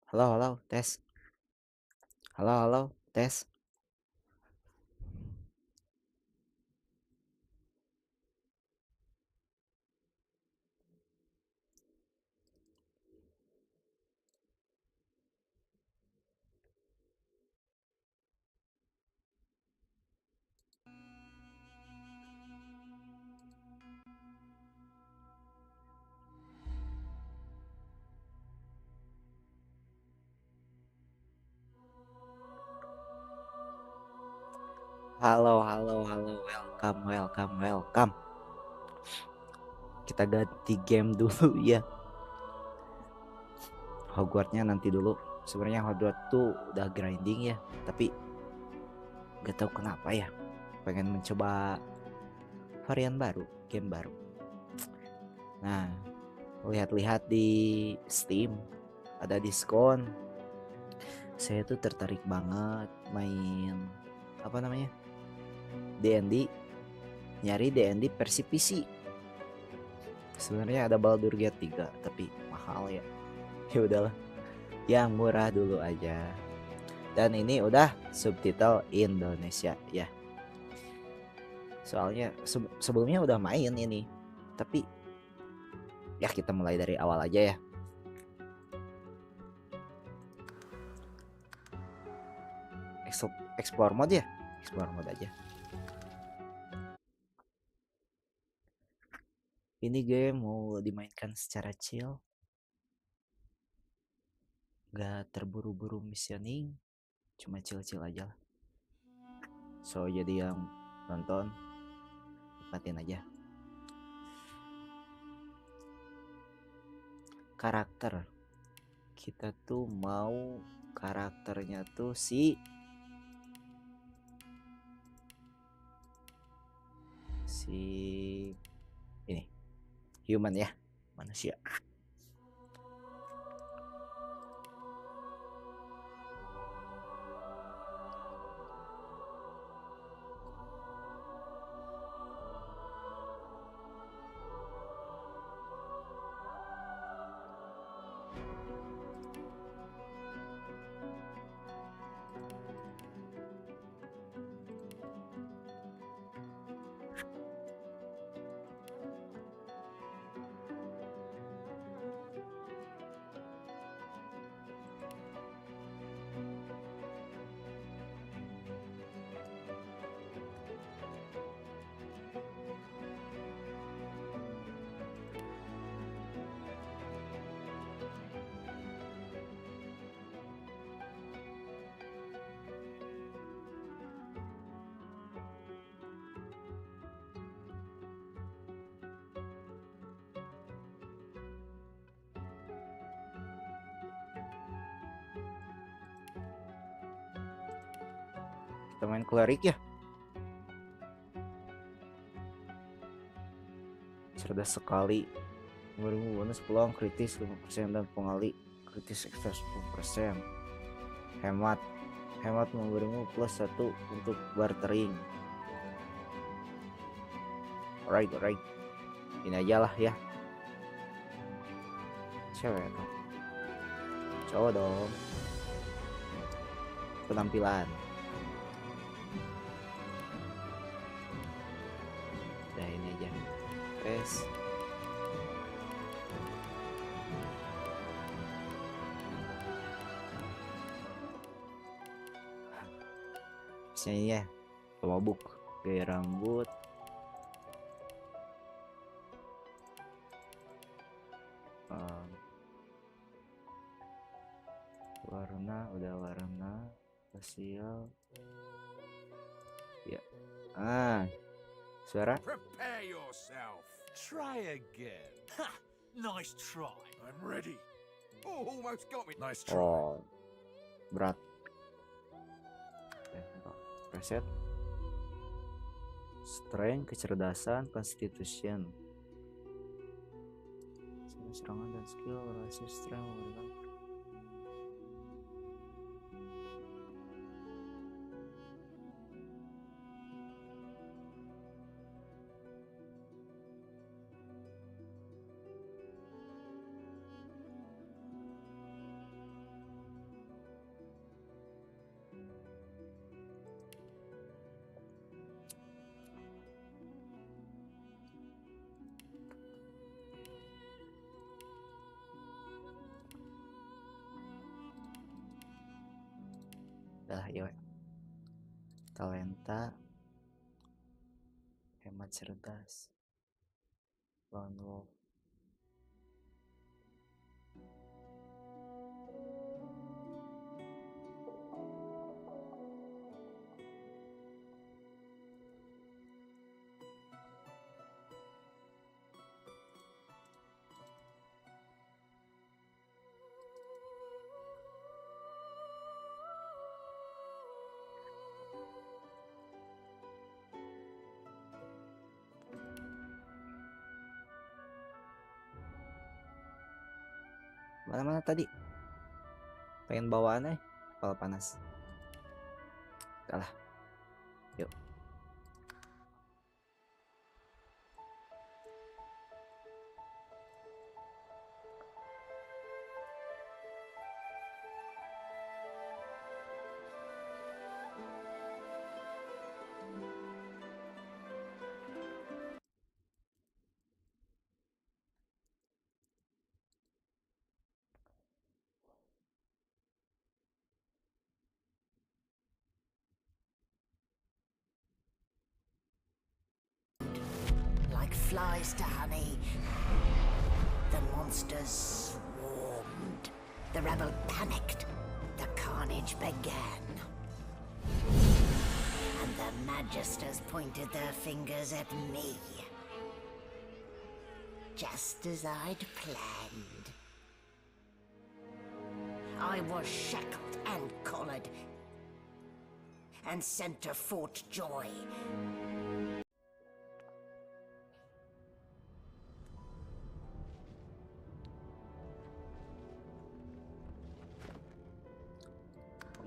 Halo, halo, tes. Halo, halo, tes. Halo, halo, halo, welcome, welcome, welcome. Kita ganti game dulu ya. Hogwartsnya nanti dulu. Sebenarnya Hogwarts tuh udah grinding ya, tapi gak tahu kenapa ya. Pengen mencoba varian baru, game baru. Nah, lihat-lihat di Steam ada diskon. Saya tuh tertarik banget main apa namanya? D&D, nyari D&D versi PC. Sebenarnya ada Baldur Gate 3 tapi mahal ya. Ya udahlah, yang murah dulu aja. Dan ini udah subtitle Indonesia ya. Soalnya sebelumnya udah main ini. Tapi ya kita mulai dari awal aja ya. Explore mode ya. Explore mode aja. Ini game mau dimainkan secara chill. Gak terburu-buru missioning. Cuma chill-chill aja lah. So jadi yang nonton nikmatin aja. Karakter, kita tuh mau karakternya tuh si ini human ya, manusia. Kita main cleric ya, cerdas sekali, memberimu bonus peluang kritis 5% dan pengali kritis ekstra 10%. Hemat, hemat memberimu plus 1 untuk bartering. Alright, alright, ini aja lah ya. Cewek ya, cowok dong. Penampilan udah ini aja. Tes. Ini ya, pemabuk, gaya rambut, warna udah warna facial ya. Suara Prepare yourself. Try again. Ha! Nice try. I'm ready. Oh, almost got me. Nice try. berat. Preset strength, kecerdasan, constitution, serangan dan skill berhasil strength memberikan. Dah, yuk. Talenta. Hemat cerdas. Lone Wolf. Mana-mana tadi? Pengen bawaan kepala panas. Kalah. Yuk. Like flies to honey, the monsters swarmed. The rebel panicked. The carnage began. And the magisters pointed their fingers at me. Just as I'd planned. I was shackled and collared and sent to Fort Joy.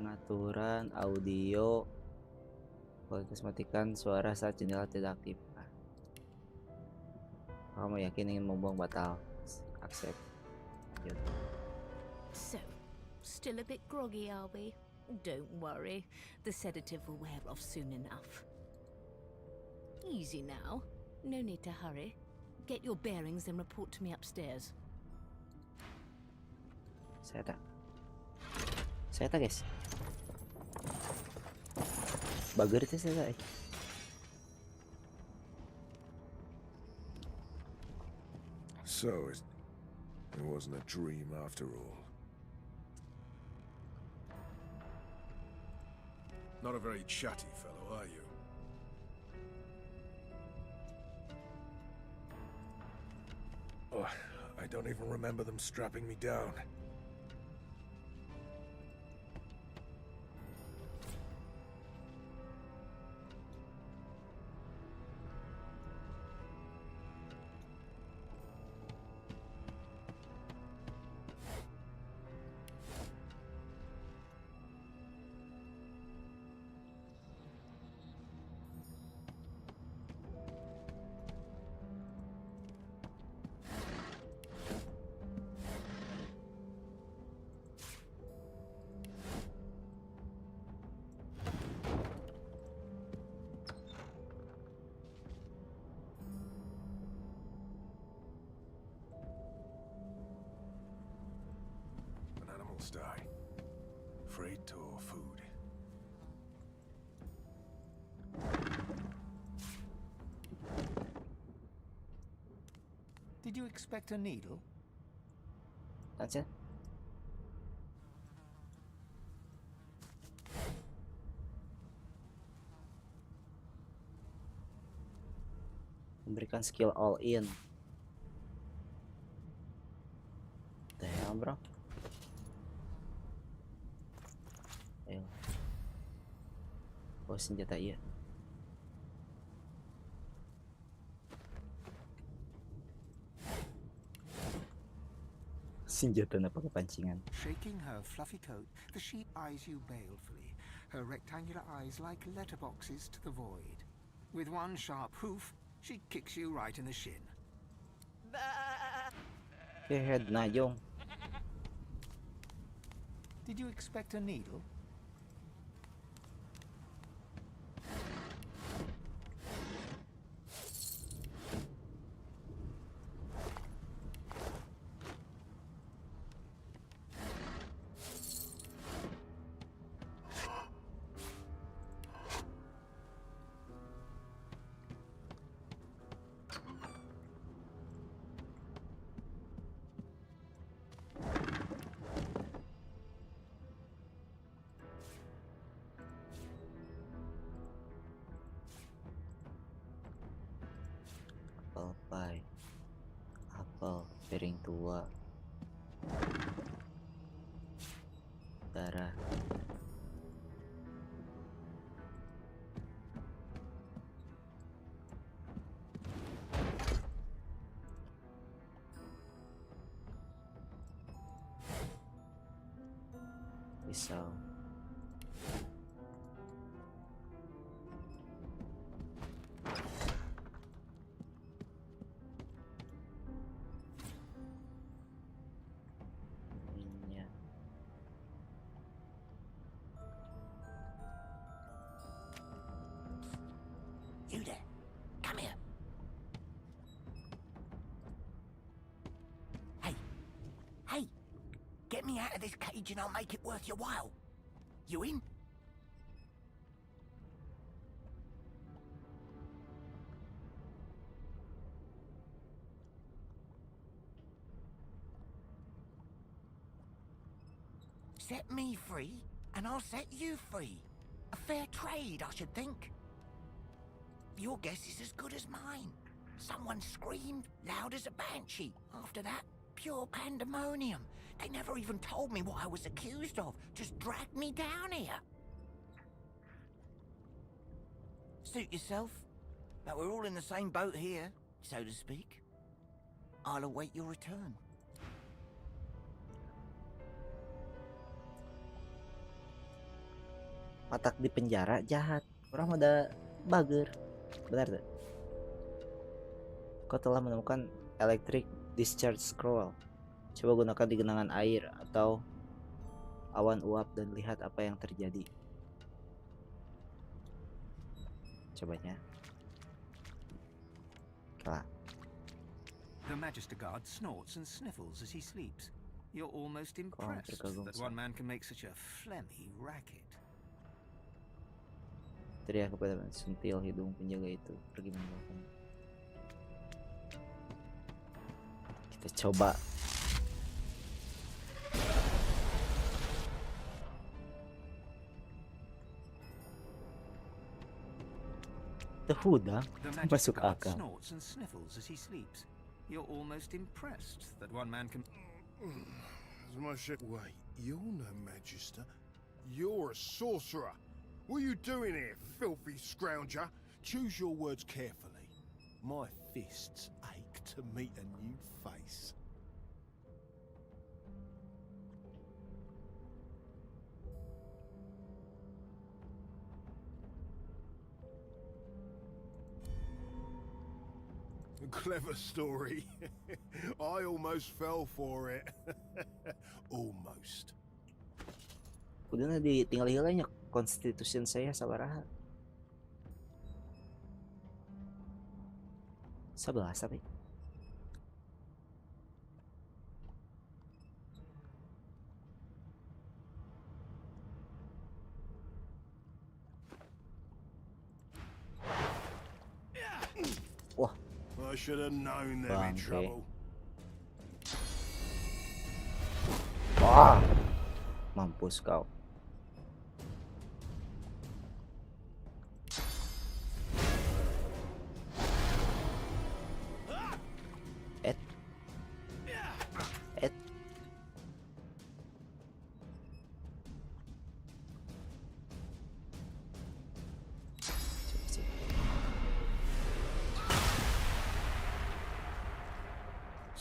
Pengaturan audio. Kualitas matikan suara saat jendela tidak aktif. Kamu yakin ingin membuang batal? Accept. Yuk. So, still a bit groggy, are we? Don't worry, the sedative will wear off soon enough. Easy now, no need to hurry. Get your bearings and report to me upstairs. Saya tak guys. Bager itu saya. So, it wasn't a dream after all. Not a very chatty fellow, are you? Oh, I don't even remember them strapping me down. Die. Freight or food? Did you expect a needle? That's it. Memberikan skill all in. Damn, bro. Ayo. Oh, senjata iya. Senjata apa kepancingan? Shaking her fluffy coat, the sheep eyes you balefully, her rectangular eyes like letterboxes to the void. With one sharp hoof, she kicks you right in the shin. Head najong. Did you expect a needle? apple pie, apel piring tua, darah. Pisau. Minyak. You there. Come here. Hey. Hey. Get me out of this cage and I'll make it worth your while. You in? Set me free, and I'll set you free. A fair trade, I should think. Your guess is as good as mine. Someone screamed loud as a banshee. After that, pure pandemonium. They never even told me what I was accused of. Just dragged me down here. Suit yourself. But we're all in the same boat here, so to speak. I'll await your return. Matak di penjara jahat. Orang udah bager. Benar tuh. Kau telah menemukan electric discharge scroll. Coba gunakan di genangan air atau awan uap dan lihat apa yang terjadi. Cobanya. Kalah. The Magister Guard snorts and sniffles as he sleeps. You're almost impressed that one man can make such a phlegmy racket. Teriak kepada sentil hidung penjaga itu pergi meninggalkan. Kita coba. Hudang masuk akal. Snorts and sniffles as he sleeps. You're almost impressed that one man can. Wait, you're no magister. You're a sorcerer. What are you doing here, filthy scrounger? Choose your words carefully. My fists ache to meet a new face. Clever story. I almost fell for it. Almost. Udah na ditinggal hilangnya constitution saya sabaraha. 11 tapi. Wah. I should have known them in trouble. Wah. Mampus kau.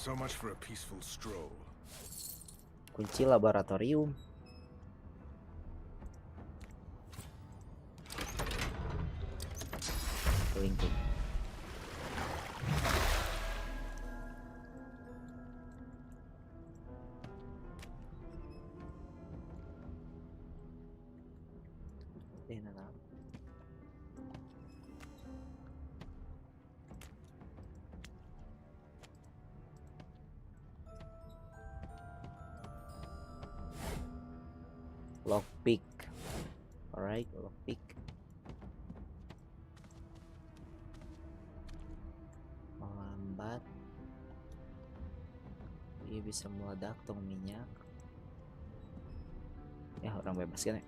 So much for a peaceful stroll. Kunci laboratorium. Lingkup. Lockpick. Alright, lockpick. Melambat. Dia bisa meledak tong minyak. Ya, orang bebas kan ya.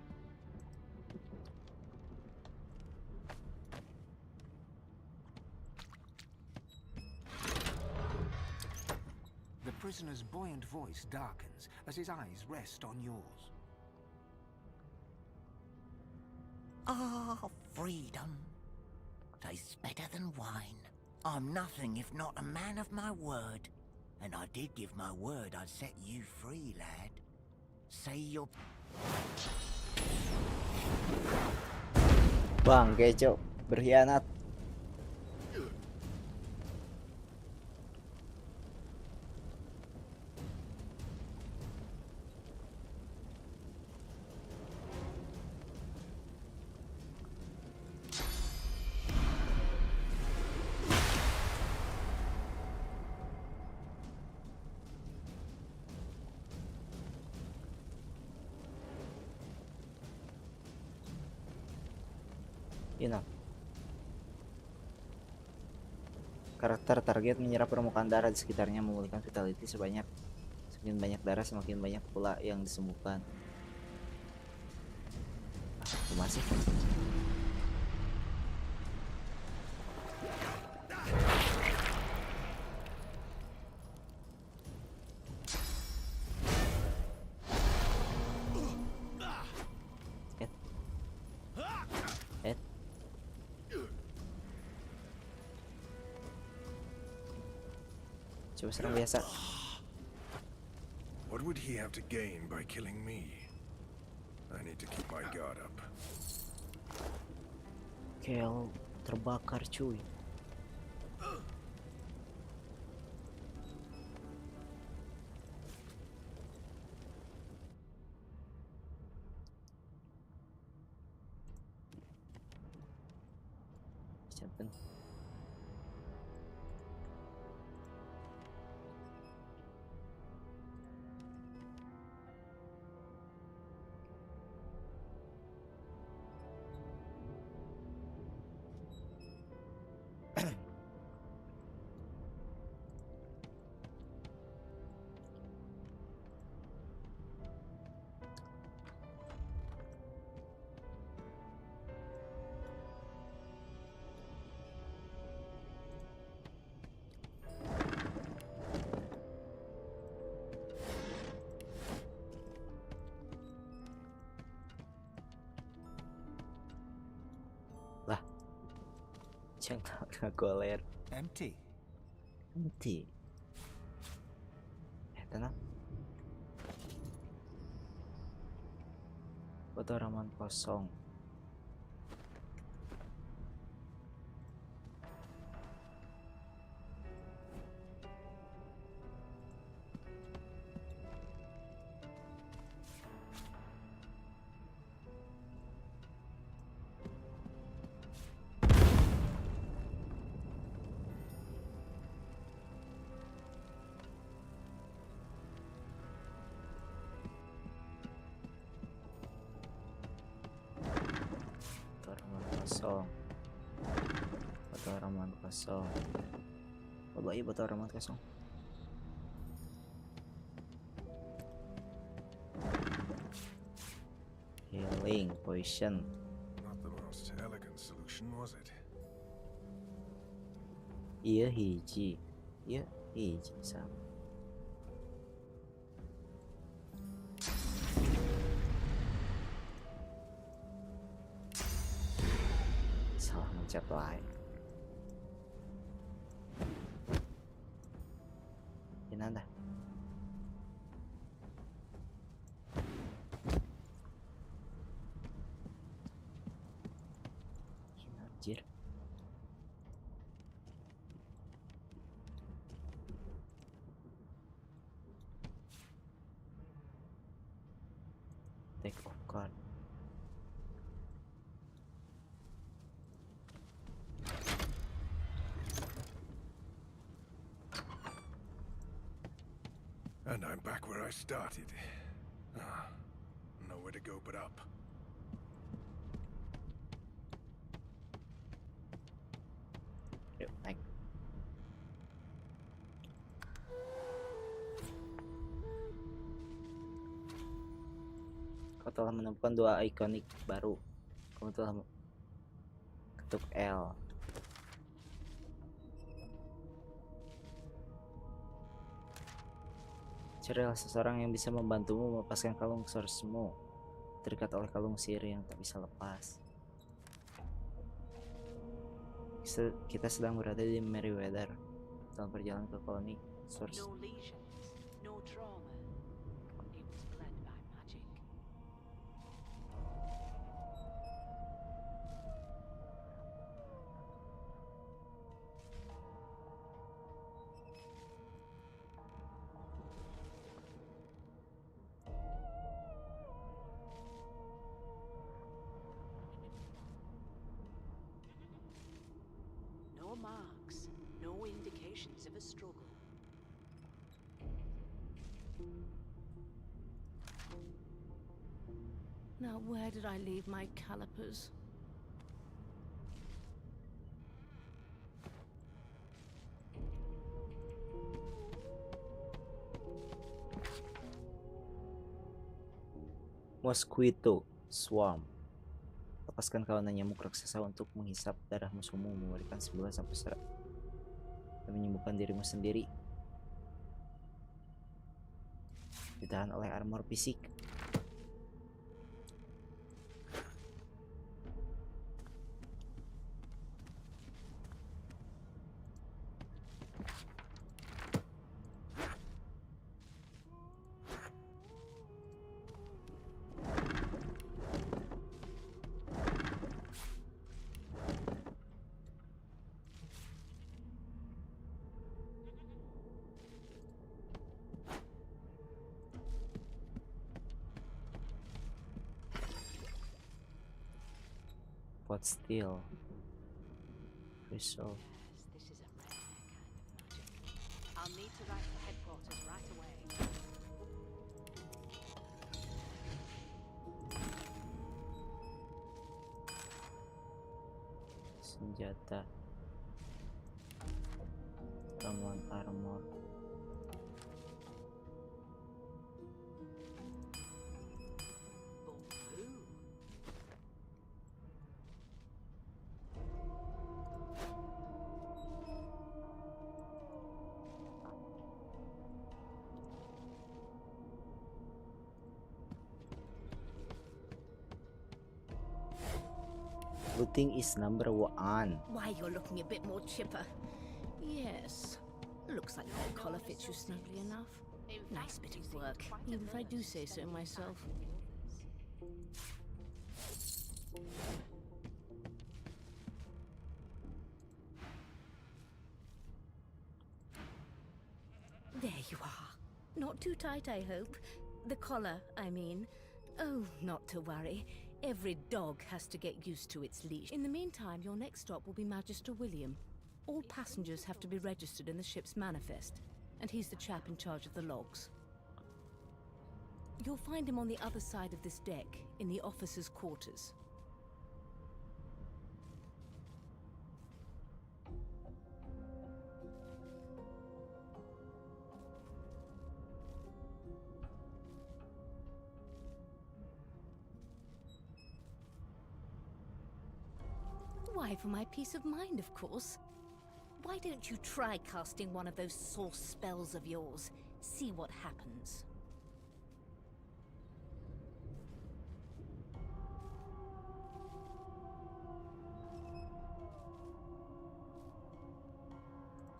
prisoner's buoyant voice darkens as his eyes rest on yours. Ah, freedom. Tastes better than wine. I'm nothing if not a man of my word. And I did give my word I'd set you free, lad. Say your... Bang, Cok, berkhianat. Indo. Karakter target menyerap permukaan darah di sekitarnya, memulihkan vitality sebanyak. Semakin banyak darah, semakin banyak pula yang disembuhkan. Ah, masih. Coba serang biasa. What would he have to gain by killing me? I need to keep my guard up. Kel terbakar cuy. Siapa? Lah, jangan goler. Empty. Nanti. Tenang. Foto raman kosong. Foto ramuan kosong. Coba iya foto ramuan kosong. Healing poison. Not the most elegant solution, was it? Iya hiji. Iya hiji sama. Salah mencet lain. Gimana? Anjir. Take off card. And I'm back where I started. Nowhere to go but up. Yuk, naik. Kau telah menemukan 2 ikonik baru. Kamu telah ketuk L. Carilah seseorang yang bisa membantumu melepaskan kalung sourcemu. Terikat oleh kalung sihir yang tak bisa lepas. Kita sedang berada di Meriwether dalam perjalanan ke koloni Source. No lesions, no trauma. It was bled by magic. No marks, no indications of a struggle. Now, where did I leave my calipers? Mosquito Swarm. Lepaskan kawanan nyamuk raksasa untuk menghisap darah musuhmu, memberikan 9 sampai 100 dan menyembuhkan dirimu sendiri. Ditahan oleh armor fisik. Pot steel. Crystal. Yes, this is a rare kind of magic. I'll need to write to headquarters right away. Senjata. Ramuan armor. But who? Looting is number 1. Why, you're looking a bit more chipper. Yes. Looks like that collar fits you snugly enough. In Nice fact, bit you of seem work, quite even if I do averse say to so spending myself. time with the others. There you are. Not too tight, I hope. The collar, I mean. Oh, not to worry. Every dog has to get used to its leash. In the meantime, your next stop will be Magister William. All passengers have to be registered in the ship's manifest, and he's the chap in charge of the logs. You'll find him on the other side of this deck, in the officers' quarters. Why, for my peace of mind, of course. Why don't you try casting one of those source spells of yours? See what happens.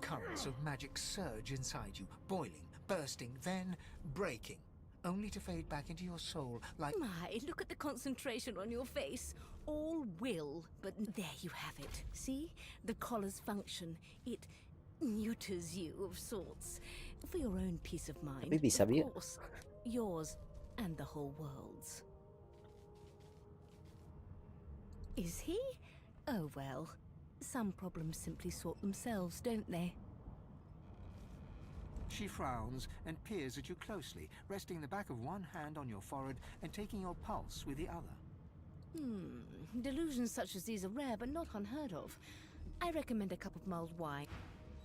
Currents of magic surge inside you, boiling, bursting, then breaking, only to fade back into your soul like... My, look at the concentration on your face. All will, but there you have it. See? The collar's function. It neuters you of sorts. For your own peace of mind, Tapi bisa, of Bi. course. Yours and the whole world's. Is he? Oh well. Some problems simply sort themselves, don't they? She frowns and peers at you closely, resting the back of one hand on your forehead and taking your pulse with the other. Delusions such as these are rare but not unheard of. I recommend a cup of mulled wine.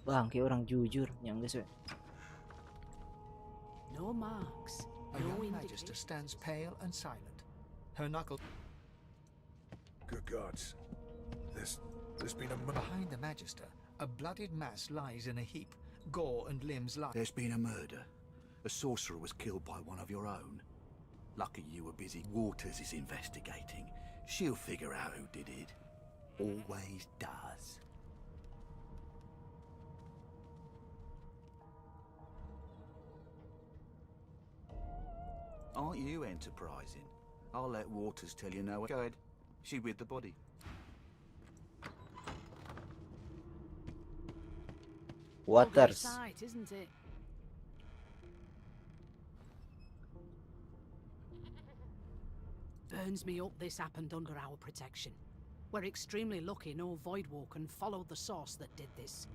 Bang, kayak orang jujur, yang guys. No marks, A no young magister indications. stands pale and silent. Her knuckle Good gods. There's been a behind the magister. A bloodied mass lies in a heap. Gore and limbs lie. There's been a murder. A sorcerer was killed by one of your own. Lucky you were busy. Waters is investigating. She'll figure out who did it. Always does. Aren't you enterprising? I'll let Waters tell you now. Go ahead. She with the body. Waters. Sight, isn't it? Burns me up this happened under our protection. We're extremely lucky no Voidwalker followed the source that did this.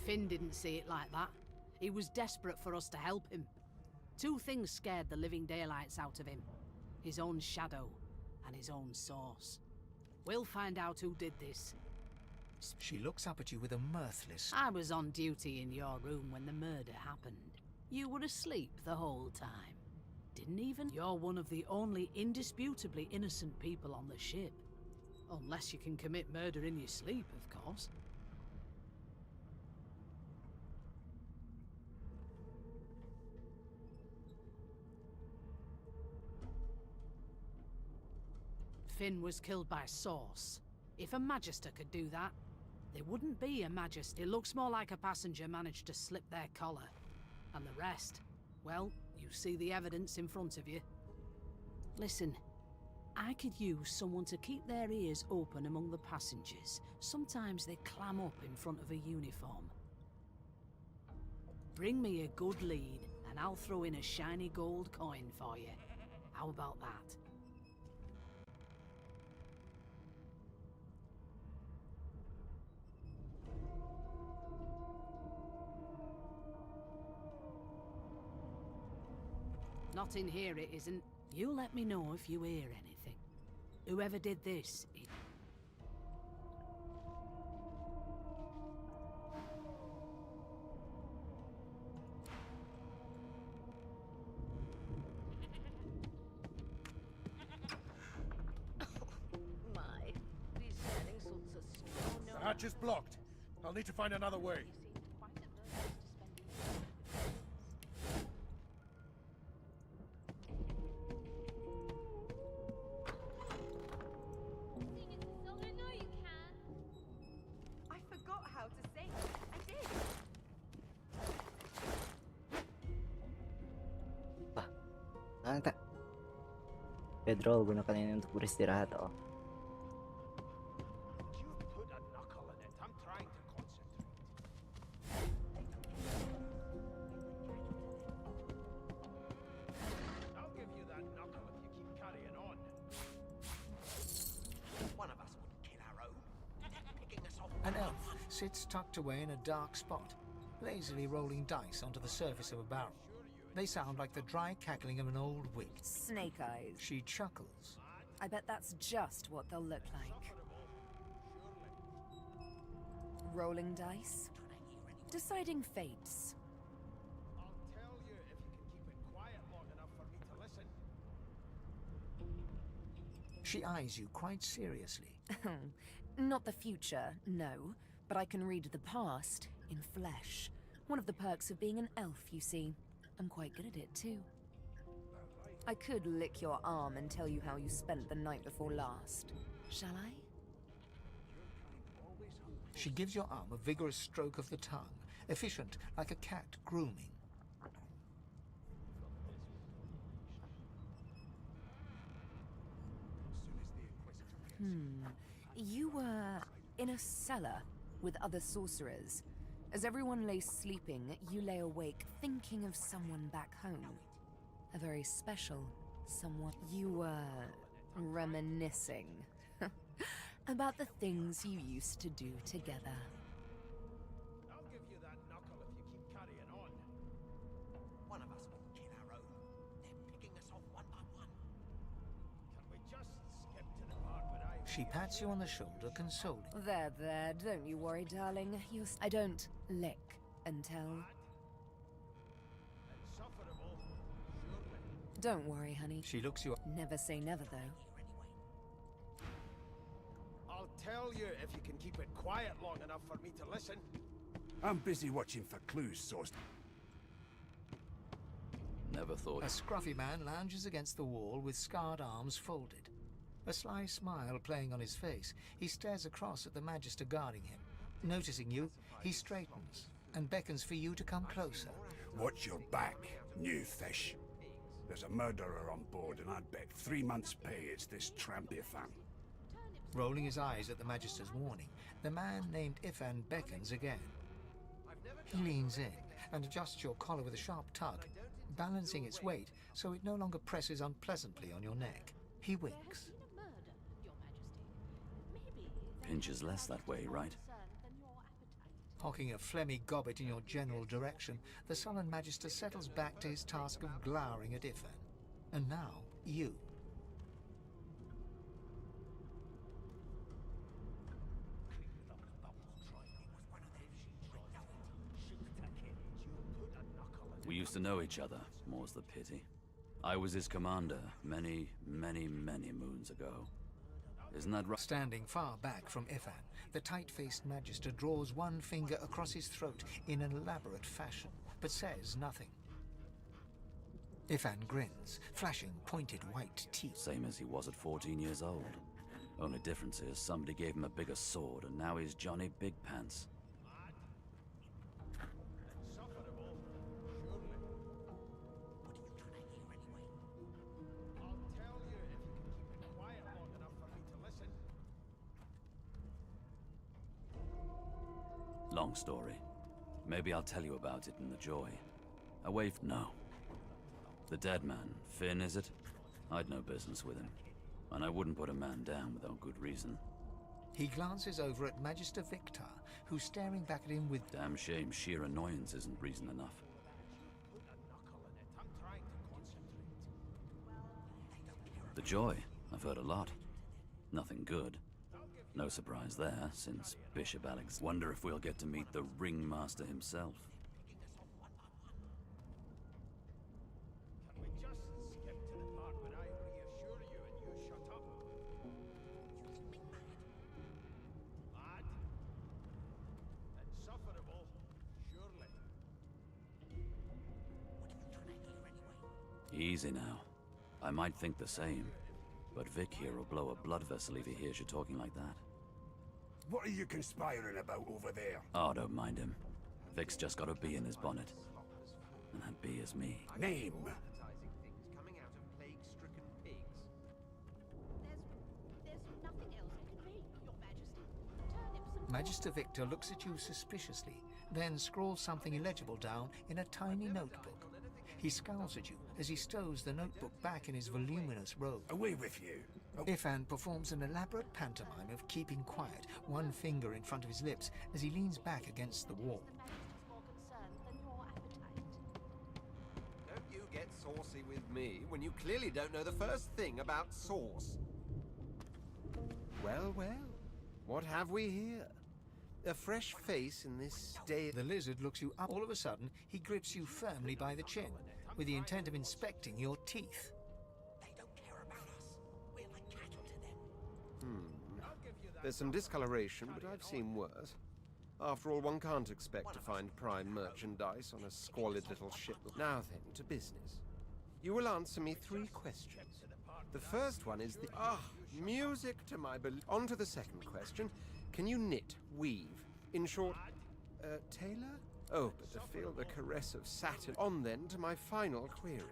Finn didn't see it like that. He was desperate for us to help him. Two things scared the living daylights out of him. His own shadow and his own source. We'll find out who did this. She looks up at you with a mirthless... I was on duty in your room when the murder happened. You were asleep the whole time. Didn't even... You're one of the only indisputably innocent people on the ship. Unless you can commit murder in your sleep, of course. Finn was killed by Source. If a Magister could do that, there wouldn't be a Magister. It looks more like a passenger managed to slip their collar. And the rest, well, you see the evidence in front of you. Listen, I could use someone to keep their ears open among the passengers. Sometimes they clam up in front of a uniform. Bring me a good lead, and I'll throw in a shiny gold coin for you. How about that? Not in here, it isn't. You let me know if you hear anything. Whoever did this, it... My, these selling sorts of small. The hatch is blocked. I'll need to find another way. I forgot how to sing. I did. Anta. Pedro, gunakan ini untuk beristirahat, oh. You put a knuckle in it. I'm trying to concentrate. I'll give you that knuckle if you keep carrying on. One of us wouldn't kill our own. Picking us off. An elf sits tucked away in a dark spot, lazily rolling dice onto the surface of a barrel. They sound like the dry cackling of an old wig. Snake eyes. She chuckles. I bet that's just what they'll look like. Rolling dice. Deciding fates. I'll tell you if you can keep it quiet long enough for me to listen. She eyes you quite seriously. Not the future, no. But I can read the past in flesh. One of the perks of being an elf, you see. I'm quite good at it, too. I could lick your arm and tell you how you spent the night before last. Shall I? She gives your arm a vigorous stroke of the tongue, efficient like a cat grooming. You were in a cellar with other sorcerers. As everyone lay sleeping, you lay awake thinking of someone back home. A very special someone. You were reminiscing about the things you used to do together. I'll give you that knuckle if you keep carrying on. One of us wouldn't kill our own. They're picking us off one by one. Can we just skip to the part where I... She pats you on the shoulder, consoling. There, don't you worry, darling. I don't lick and tell. Insufferable, surely. Don't worry, honey. She looks you up. Never say never, though. I'll tell you if you can keep it quiet long enough for me to listen. I'm busy watching for clues, source. Never thought. A scruffy man lounges against the wall with scarred arms folded. A sly smile playing on his face, he stares across at the Magister guarding him. Noticing you, he straightens and beckons for you to come closer. Watch your back, new fish. There's a murderer on board, and I'd bet 3 months' pay it's this tramp Ifan. Rolling his eyes at the Magister's warning, the man named Ifan beckons again. He leans in and adjusts your collar with a sharp tug, balancing its weight so it no longer presses unpleasantly on your neck. He winks. Pinches less that way, right? Hocking a phlegmy gobbet in your general direction, the sullen Magister settles back to his task of glowering at Ifan. And now, you. We used to know each other, more's the pity. I was his commander many, many, many moons ago. Isn't that right? Standing far back from Ifan, the tight-faced Magister draws one finger across his throat in an elaborate fashion, but says nothing. Ifan grins, flashing pointed white teeth. Same as he was at 14 years old. Only difference is somebody gave him a bigger sword, and now he's Johnny Big Pants. Long story. Maybe I'll tell you about it in the joy. No. The dead man, Finn, is it? I'd no business with him. And I wouldn't put a man down without good reason. He glances over at Magister Victor, who's staring back at him with... Damn shame sheer annoyance isn't reason enough. The joy. I've heard a lot. Nothing good. No surprise there, since Bishop Alex. Wonder if we'll get to meet the ringmaster himself. Can we just skip to the part where I reassure you and you shut up? Mad? Insufferable, surely. Easy now. I might think the same, but Vic here will blow a blood vessel if he hears you talking like that. What are you conspiring about over there? Oh, don't mind him. Vic's just got a bee in his bonnet. And that bee is me. Name? Magister Victor looks at you suspiciously, then scrawls something illegible down in a tiny notebook. He scowls at you as he stows the notebook back in his voluminous robe. Away with you. Ifan performs an elaborate pantomime of keeping quiet, one finger in front of his lips as he leans back against the wall. Don't you get saucy with me when you clearly don't know the first thing about sauce. Well, well, what have we here? A fresh face in this day. The lizard looks you up. All of a sudden, he grips you firmly by the chin, with the intent of inspecting your teeth. They don't care about us. We're like cattle to them. There's some discoloration, but I've seen worse. After all, one can't expect to find prime merchandise on a squalid little ship. Now then, to business. You will answer me 3 questions. The first one is the... music to my On to the second question. Can you knit, weave? In short, tailor? Oh, but to feel the caress of Saturn. On then to my final query.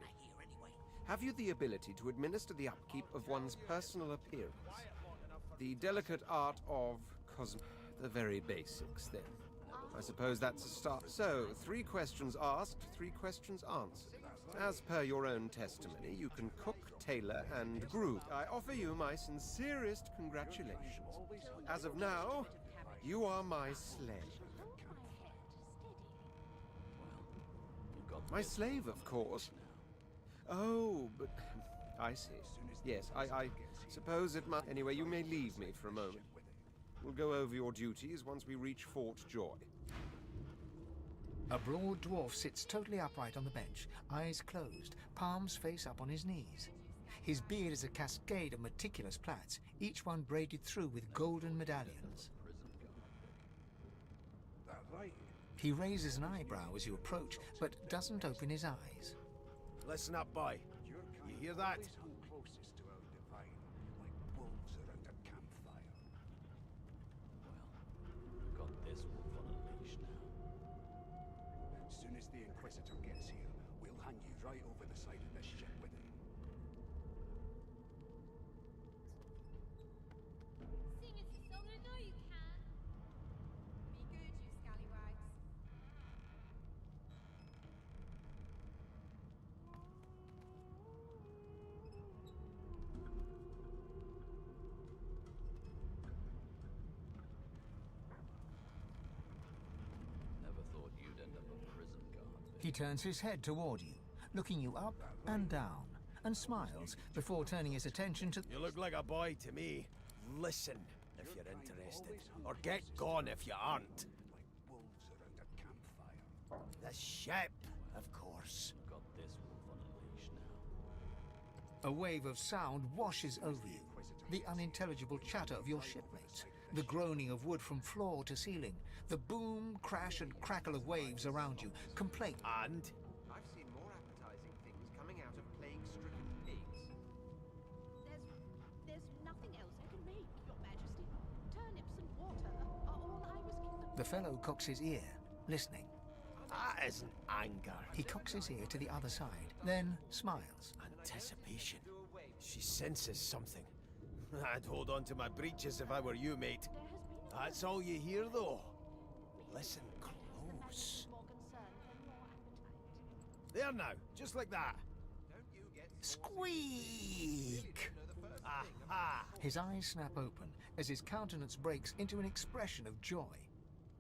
Have you the ability to administer the upkeep of one's personal appearance? The delicate art of the very basics, then. I suppose that's a start. So, 3 questions asked, 3 questions answered. As per your own testimony, you can cook, tailor, and groove. I offer you my sincerest congratulations. As of now, you are my slave. My slave, of course. Oh, but... I see. Yes, I suppose it must... Anyway, you may leave me for a moment. We'll go over your duties once we reach Fort Joy. A broad dwarf sits totally upright on the bench, eyes closed, palms face up on his knees. His beard is a cascade of meticulous plaits, each one braided through with golden medallions. That right? He raises an eyebrow as you approach, but doesn't open his eyes. Listen up, boy. You hear that? Always hung closest to our divine, like wolves around a campfire. Well, got this wolf on a leash now. As soon as the Inquisitor gets here, we'll hang you right over the side of this ship with him. Sing us a song, I know you can. Be good, you scallywags. Never thought you'd end up a prison guard. He turns his head toward you, looking you up and down, and smiles before turning his attention to... You look like a boy to me. Listen, if you're interested. Or get gone if you aren't. Like wolves around a campfire. The ship, of course. Got this wolf on a leash now. A wave of sound washes over you. The unintelligible chatter of your shipmates, the groaning of wood from floor to ceiling, the boom, crash, and crackle of waves around you, complaint. And? I've seen more appetizing things coming out of plague-stricken pigs. There's nothing else I can make, Your Majesty. Turnips and water are all I was given. The fellow cocks his ear, listening. That isn't anger. He cocks his ear to the other side, then smiles. Anticipation. She senses something. I'd hold on to my breeches if I were you, mate. That's all you hear, though. Listen close. More concern than your appetite. There now, just like that. Squeak! Aha! His eyes snap open as his countenance breaks into an expression of joy.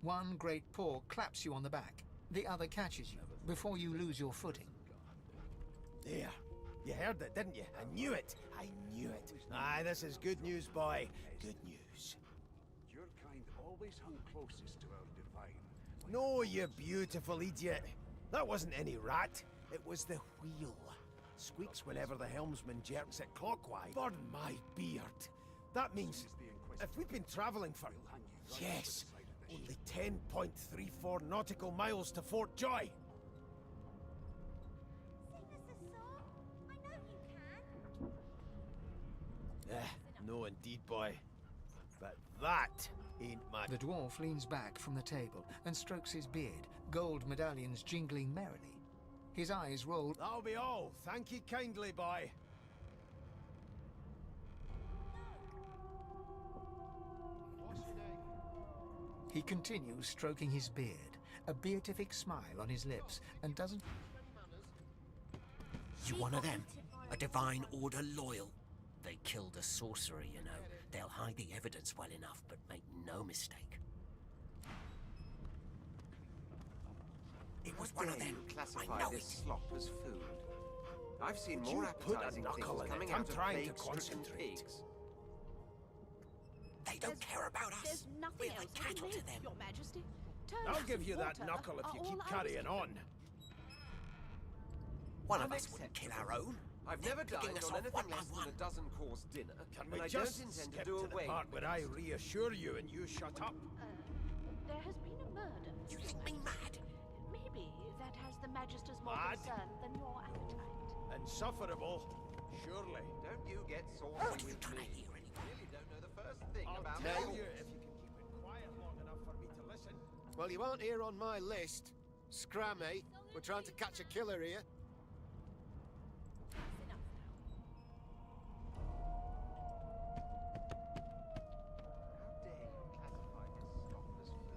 One great paw claps you on the back. The other catches you before you lose your footing. There. You heard it, didn't you? I knew it. I knew it. Aye, this is good news, boy. Good news. Your kind always hung closest to our divine. like No, you beautiful idiot. That wasn't any rat. It was the wheel. Squeaks whenever the helmsman jerks it clockwise. Burn my beard. That means if we've been traveling for, yes, only 10.34 nautical miles to Fort Joy. Sing us a song. I know you can. No indeed, boy. But that ain't my... The dwarf leans back from the table and strokes his beard, gold medallions jingling merrily. His eyes roll. That'll be all. Thank you kindly, boy. He continues stroking his beard, a beatific smile on his lips, and doesn't... You one of them? A divine order loyal? They killed a sorcerer, you know. They'll hide the evidence well enough, but make no mistake. It was one of them. Classify I know this it. slop as food. I've seen Would more you put a appetizing knuckle things in it? coming I'm out of trying to plague-stricken concentrate. pigs. They don't care about us. There's nothing We're else like I can cattle to make, them. Your Majesty. I'll Turnips give and you that water knuckle if are you all keep I was carrying given. on. One of us wouldn't kill our own. I've never They're picking dined us on off anything one by less than one. a dozen-course dinner, Can and we I just don't intend skip to do to the away part with where I it. reassure you and you shut up? There has been a murder. You think me mad? Maybe that has the Magister's more Mad? concern than your appetite. Insufferable, surely. Don't you get saucy What are you with trying to me. hear anyway? Really don't know the first thing I'll about tell elves. you if you can keep it quiet long enough for me to listen. Well, you aren't here on my list. Scram, eh? We're trying to catch a killer here. That's enough now. How dare you classify this slop as food?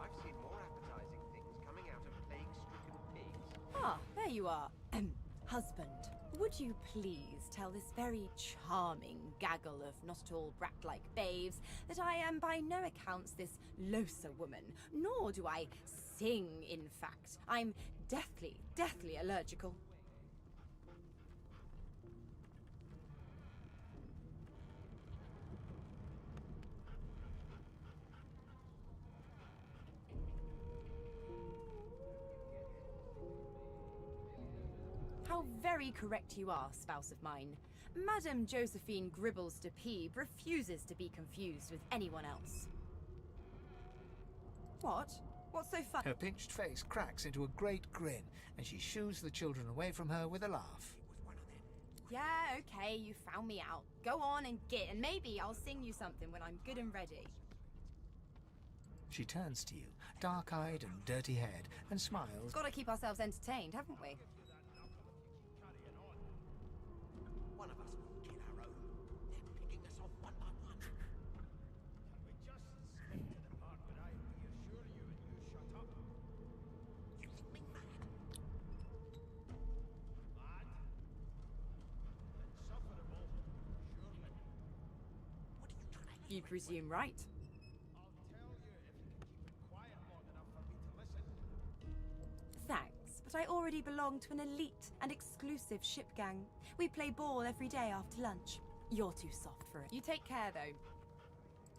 I've seen more appetizing things coming out of plague-stricken pigs. Ah, there you are. Husband, would you please tell this very charming gaggle of not-at-all brat-like babes that I am by no accounts this loaser woman, nor do I sing, in fact. I'm deathly, deathly allergical. How very correct you are, spouse of mine. Madame Josephine Gribbles de Peeb refuses to be confused with anyone else. What? What's so fun? Her pinched face cracks into a great grin, and she shoos the children away from her with a laugh. Yeah, okay, you found me out. Go on and git, and maybe I'll sing you something when I'm good and ready. She turns to you, dark-eyed and dirty-haired, and smiles. Gotta keep ourselves entertained, haven't we? One of us will kill our own. They're picking us off one by one. We just skip to the part where I reassure you and you shut up. You think me mad? Mad? Insufferable, surely. What are you trying to You presume right. I'll tell you if you can keep it quiet long enough for me to listen. Thanks, but I already belong to an elite and exclusive ship gang. We play ball every day after lunch. You're too soft for it. You take care, though.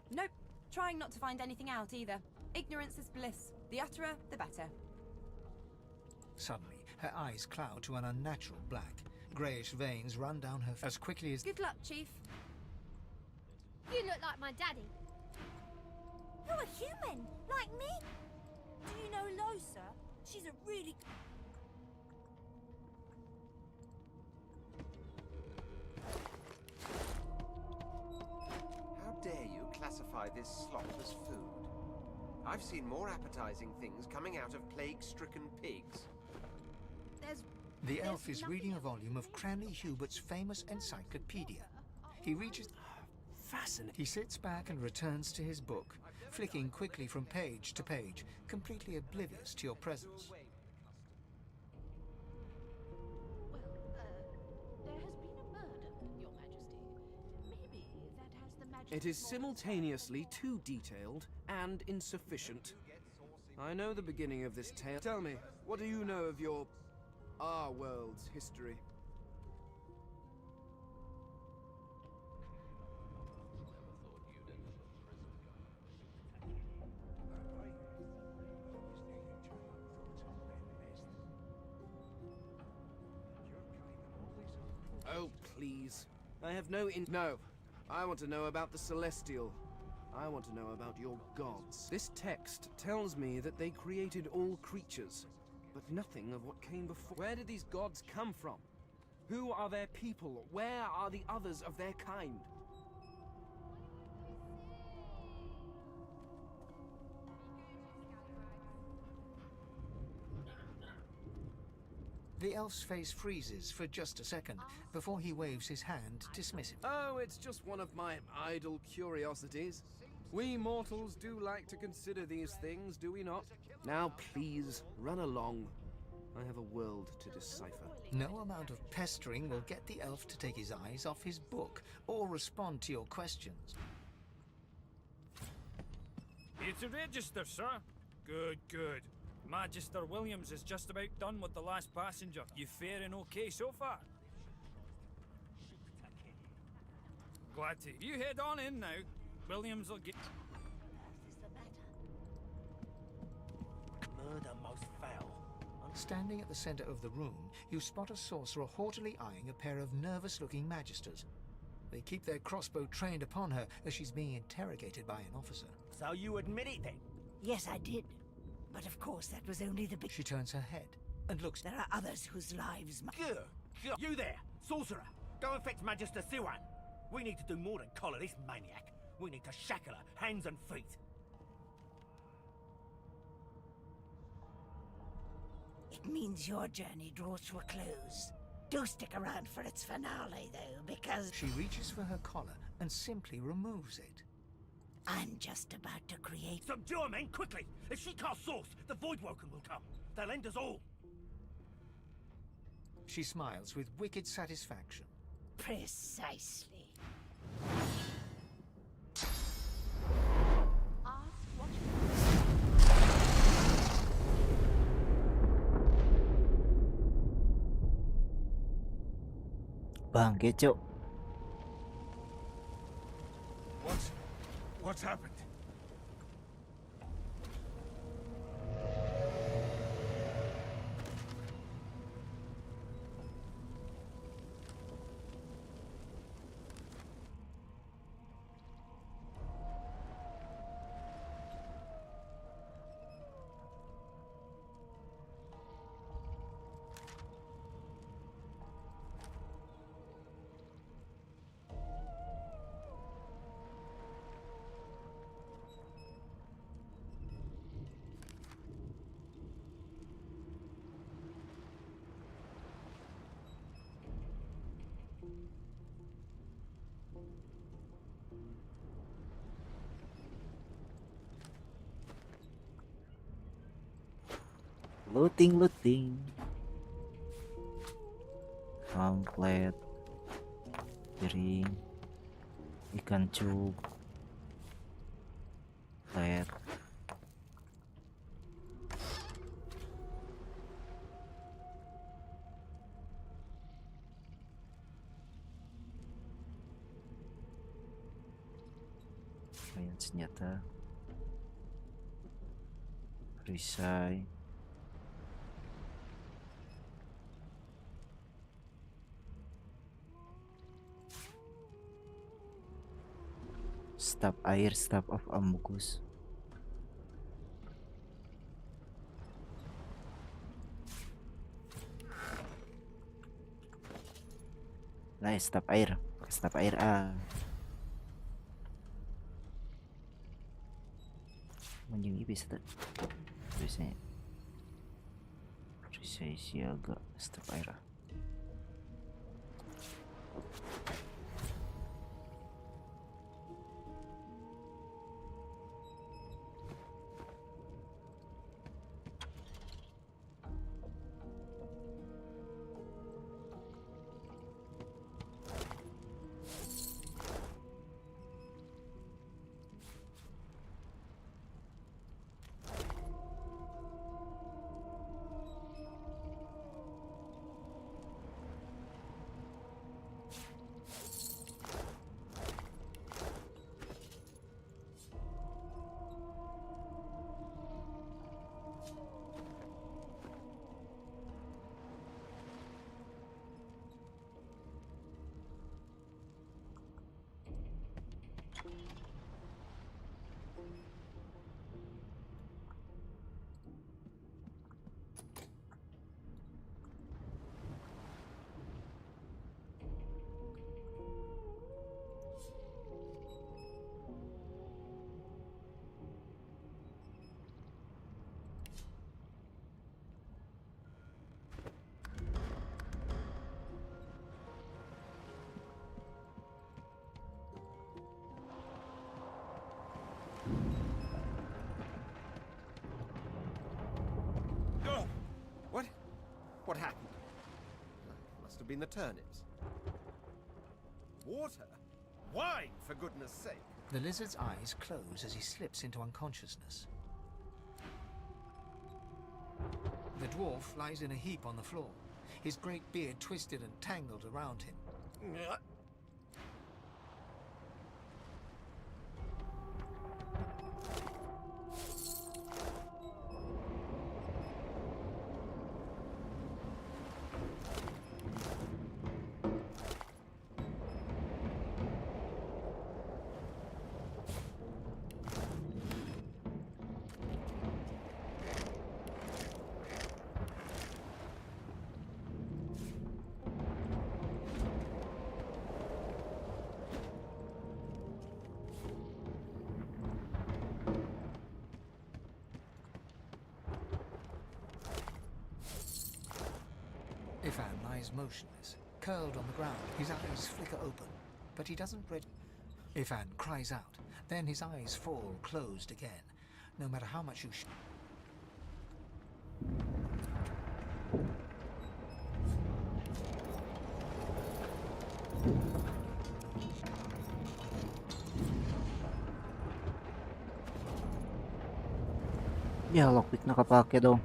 Nope. Trying not to find anything out, either. Ignorance is bliss. The utterer, the better. Suddenly, her eyes cloud to an unnatural black. Greyish veins run down her as quickly as... Good luck, Chief. You look like my daddy. You're a human, like me. Do you know Losa? She's a really... How dare you classify this slop as food? I've seen more appetizing things coming out of plague-stricken pigs. The elf is reading a volume of Cranley Hubert's famous encyclopedia. He reaches... Fascinating. He sits back and returns to his book, flicking quickly from page to page, completely oblivious to your presence. Well, there has been a murder, Your Majesty. Maybe that has the magic. It is simultaneously too detailed and insufficient. I know the beginning of this tale. Tell me, what do you know of our world's history? Oh, please. I have no No. I want to know about the Celestial. I want to know about your gods. This text tells me that they created all creatures, but nothing of what came before. Where did these gods come from? Who are their people? Where are the others of their kind? The elf's face freezes for just a second before he waves his hand dismissively. Oh, it's just one of my idle curiosities. We mortals do like to consider these things, do we not? Now, please, run along. I have a world to decipher. No amount of pestering will get the elf to take his eyes off his book or respond to your questions. It's a register, sir. Good, good. Magister Williams is just about done with the last passenger. You faring okay so far? Glad to. You head on in now. Williams will get... Murder most foul. Standing at the center of the room, you spot a sorcerer haughtily eyeing a pair of nervous-looking magisters. They keep their crossbow trained upon her as she's being interrogated by an officer. So you admit it then? Yes, I did. But of course, that was only the She turns her head and looks... There are others whose lives... Good. You there, sorcerer. Go and fetch Magister Siwan. We need to do more than collar this maniac. We need to shackle her, hands and feet. It means your journey draws to a close. Do stick around for its finale, though, because... She reaches for her collar and simply removes it. I'm just about to create... Subdue her, men, quickly! If she casts Source, the Voidwoken will come. They'll end us all. She smiles with wicked satisfaction. Precisely. Bangke, Cuk. What's happened? Looting. Pamflet, piring, ikan cub, flat. Lumayan senjata, perisai, staf air, staff of Amogus. Nice, staf air. Staf air Menjungi bisa tuh. Biasanya perisai siaga, staf air What happened? Must have been the turnips. Water? Wine, for goodness sake. The lizard's eyes close as he slips into unconsciousness. The dwarf lies in a heap on the floor, his great beard twisted and tangled around him. Ifan lies motionless, curled on the ground, his eyes flicker open, but he doesn't read. Ifan cries out, then his eyes fall closed again, no matter how much you Ya, lockpick nakapake dong.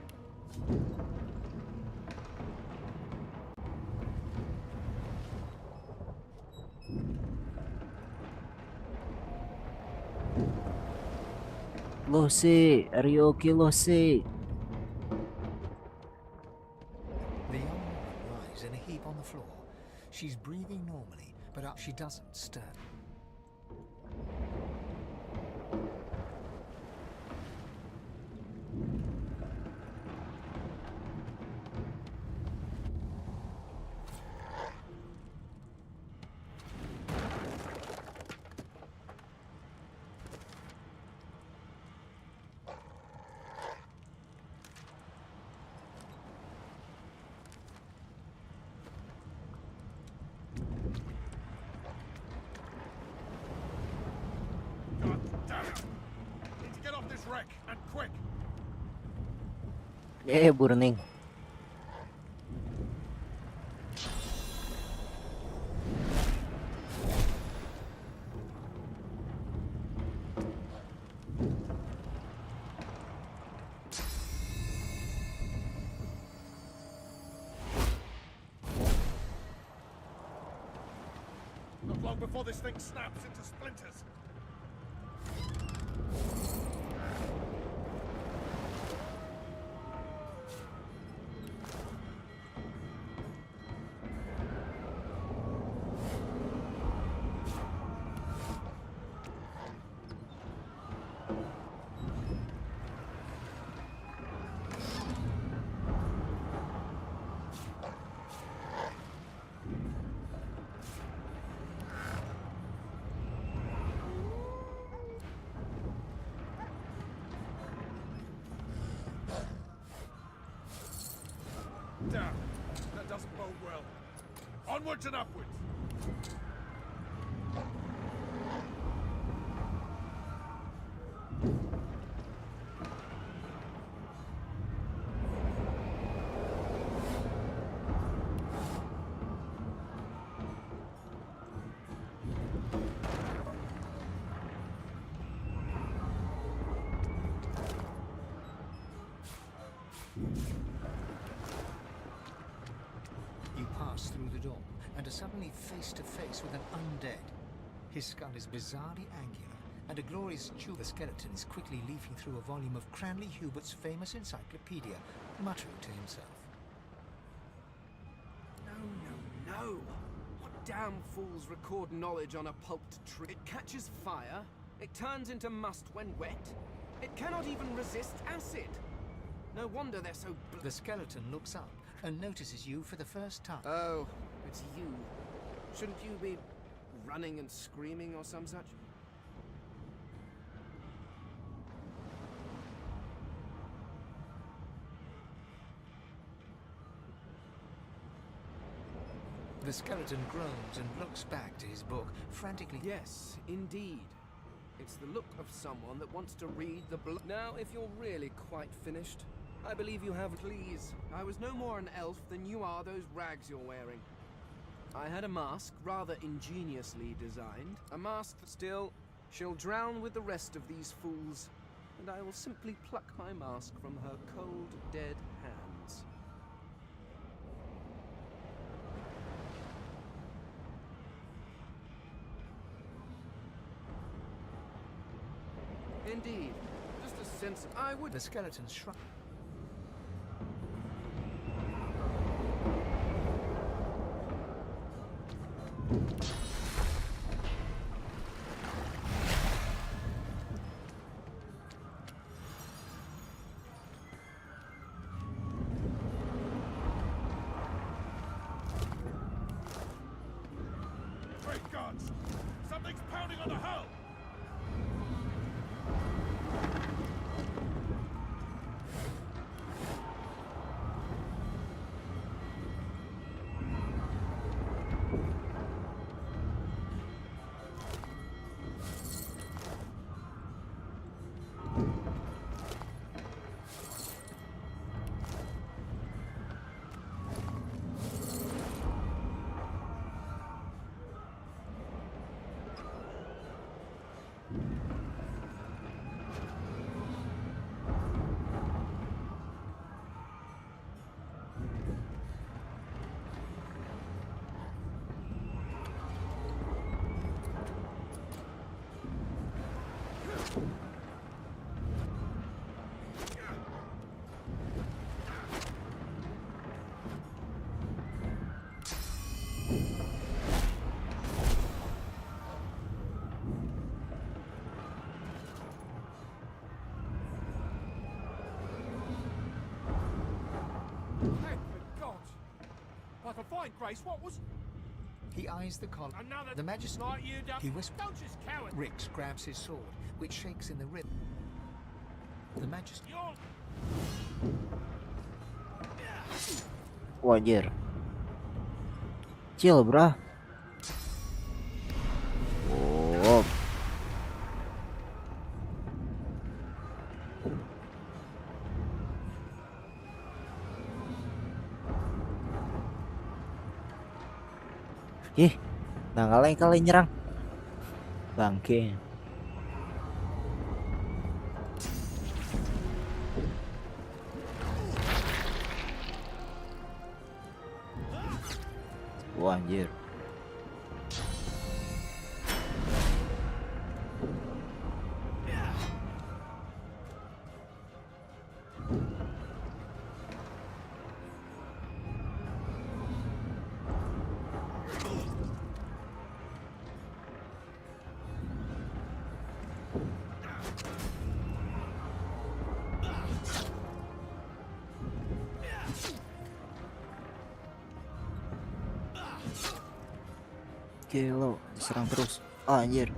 Lucy, are you okay, Lucy? The young woman lies in a heap on the floor. She's breathing normally, but she doesn't stir. God damn it! Need to get off this wreck, and quick! Burning. Not long before this thing snaps into splinters. Damn, that doesn't bode well. Onwards and upwards. You pass through the door and are suddenly face to face with an undead. His skull is bizarrely angular, and a glorious chew. The skeleton is quickly leafing through a volume of Cranley Hubert's famous encyclopedia, muttering to himself. No. What damn fools record knowledge on a pulped tree? It catches fire. It turns into must when wet. It cannot even resist acid. No wonder they're so... The skeleton looks up and notices you for the first time. Oh, it's you. Shouldn't you be running and screaming or some such? The skeleton groans and looks back to his book, frantically. Yes, indeed. It's the look of someone that wants to read the blood. Now, if you're really quite finished, I believe you have. Please, I was no more an elf than you are those rags you're wearing. I had a mask, rather ingeniously designed. A mask that still, she'll drown with the rest of these fools, and I will simply pluck my mask from her cold, dead hands. Indeed, just a sense of... I would... The skeleton shrugs. Great gods! Something's pounding on the hull! Like a fine grace, what was... He eyes the collar. Another The magistrate. like you done. He whispers. Don't just coward. Rix grabs his sword, which shakes in the rib. The magistrate. Wah, anjir. Chill, bro. Oh. Ih, nah kalian nyerang. Bangke. Wah, anjir. Oke lo diserang terus. Ah, anjir.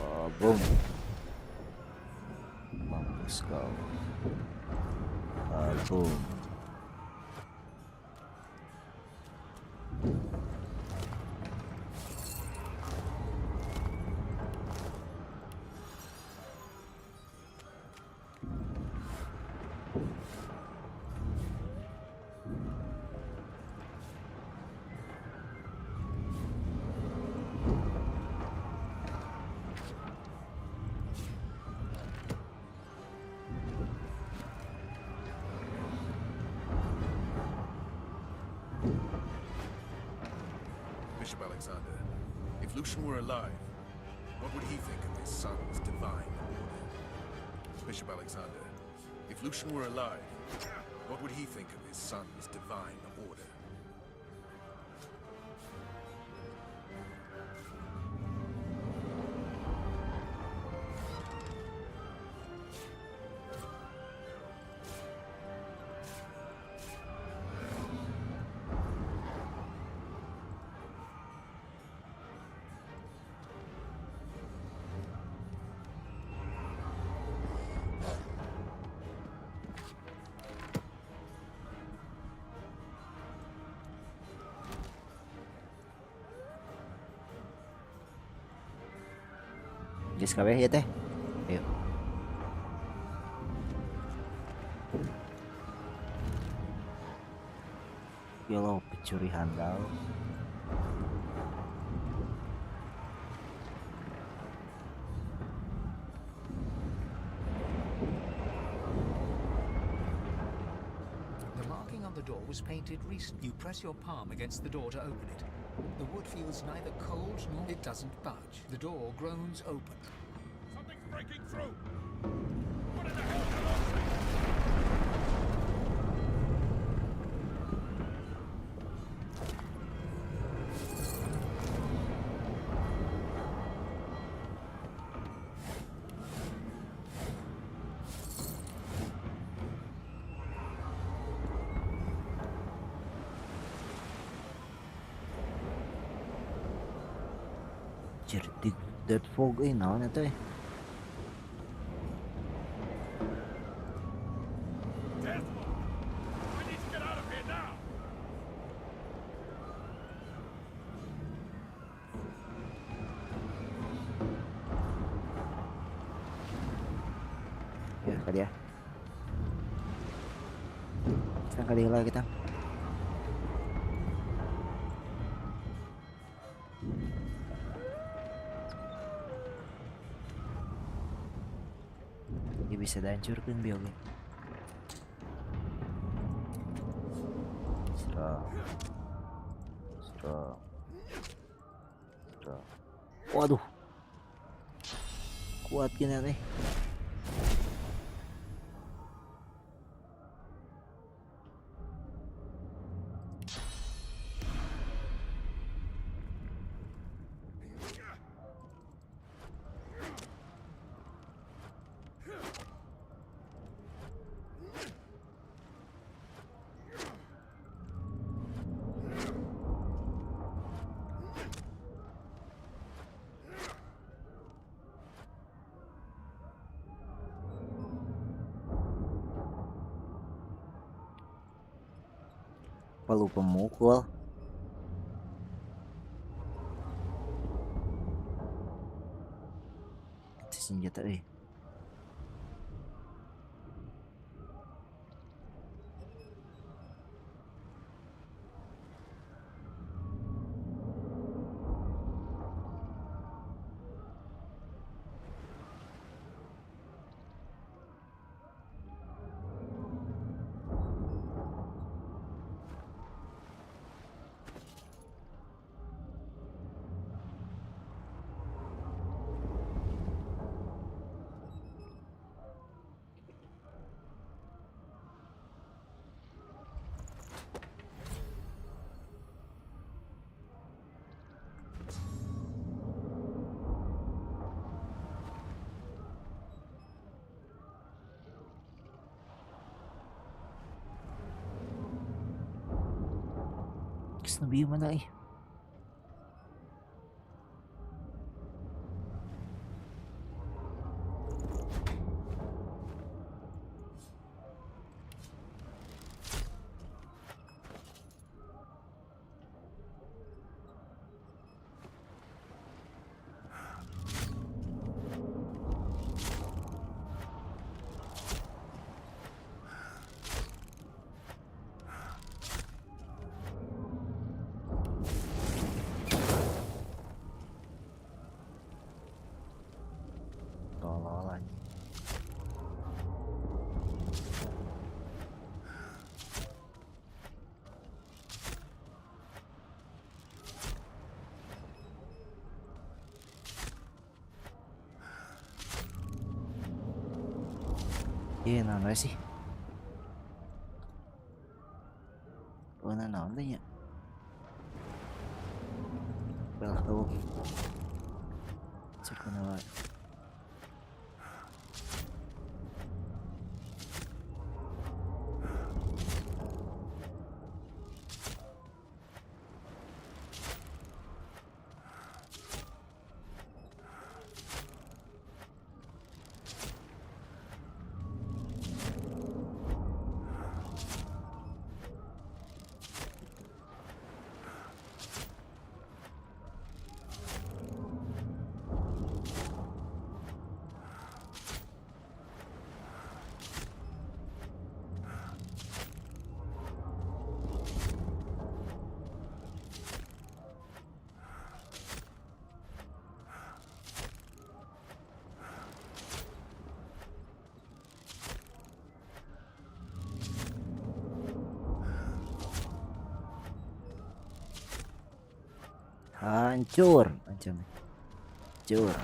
Oh, boom. Mampus kau. Boom. Bishop Alexander, if Lucian were alive, what would he think of his son's divine order? Bishop Alexander, if Lucian were alive, what would he think of his son's divine order? Just kabeh ya teh. Ayo. Ya lo pencuri handal. The marking on the door was painted recently. You press your palm against the door to open it. The wood feels neither cold nor it doesn't budge. The door groans open. Something's breaking through! What in the hell are those things? Cerdik Dead Fog naon eta teh? I need to get out of here now! Ya kali ya. Sekarang kali lah kita. Ini bisa dihancurkan biolnya. Serang. Serang. Serang. Waduh. Kuat gini nih. Palu pemukul. Itu senjata Snobi mana eh? Tolol anjing. Iya, naon we sih? Naon teh nya? Belah tuh. Cek kunaon. Hancur, hancur. Hancur.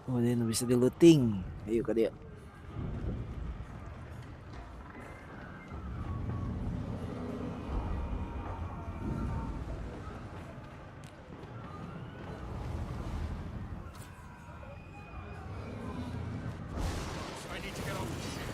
Oh, dia bisa di looting. Ayo ke dia. I need to get off the ship.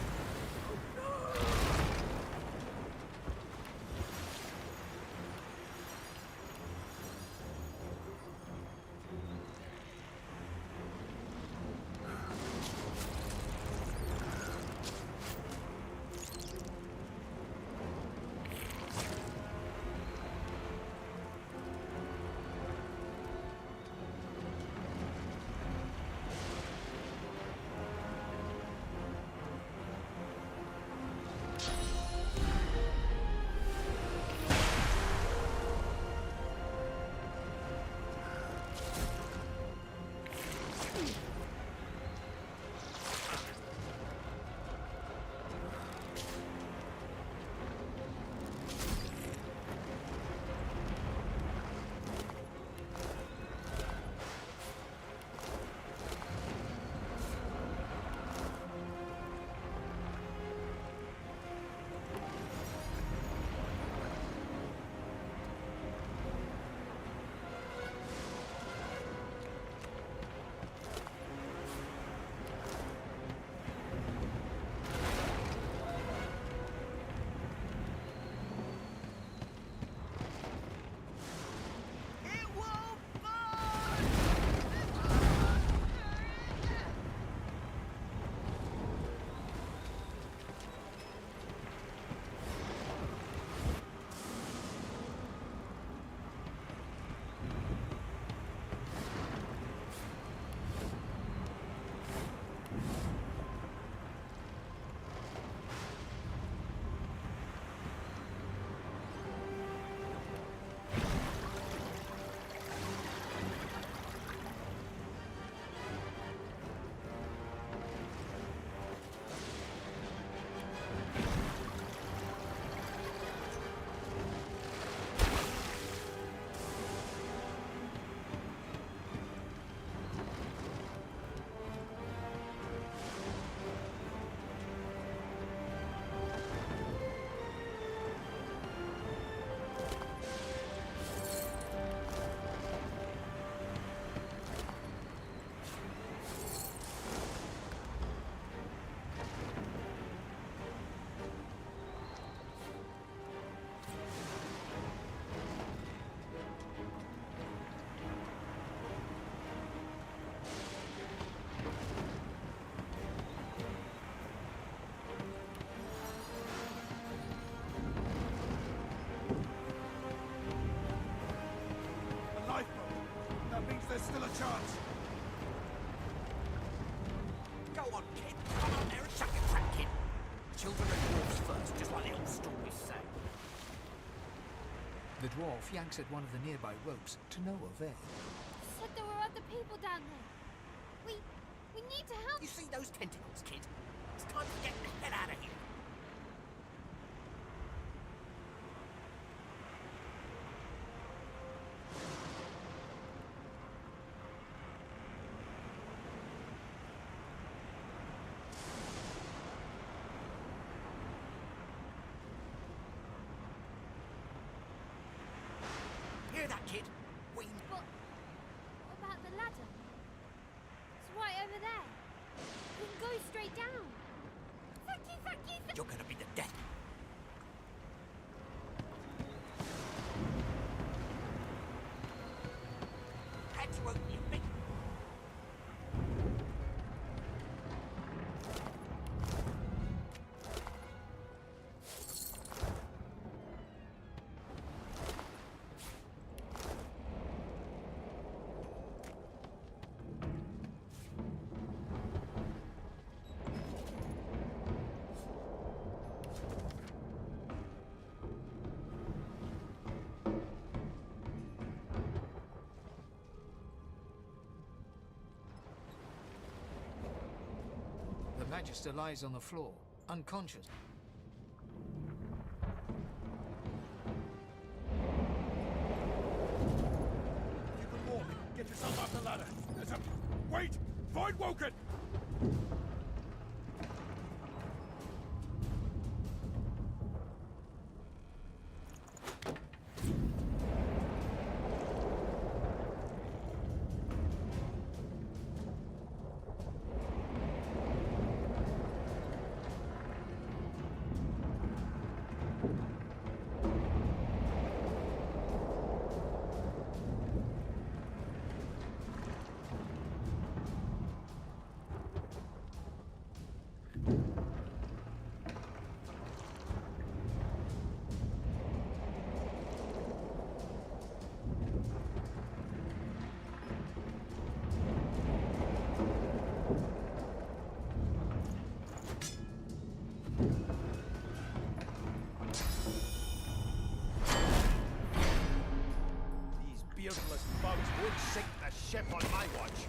on, kid. Come on there and shut your trap, kid. Children and dwarfs first, just like the old stories say. The dwarf yanks at one of the nearby ropes to no avail. Said there were other people down there. We need to help. You see those tentacles, kid? It's time to get the hell out of here. Hear that, kid? We... But what about the ladder? It's right over there. We can go straight down. Thank you, thank you, You're gonna be the death. Had to open your big... The Magister lies on the floor, unconscious. You can walk. Get yourself off the ladder. There's a... Wait! Find Woken! Beardless bugs would sink the ship on my watch.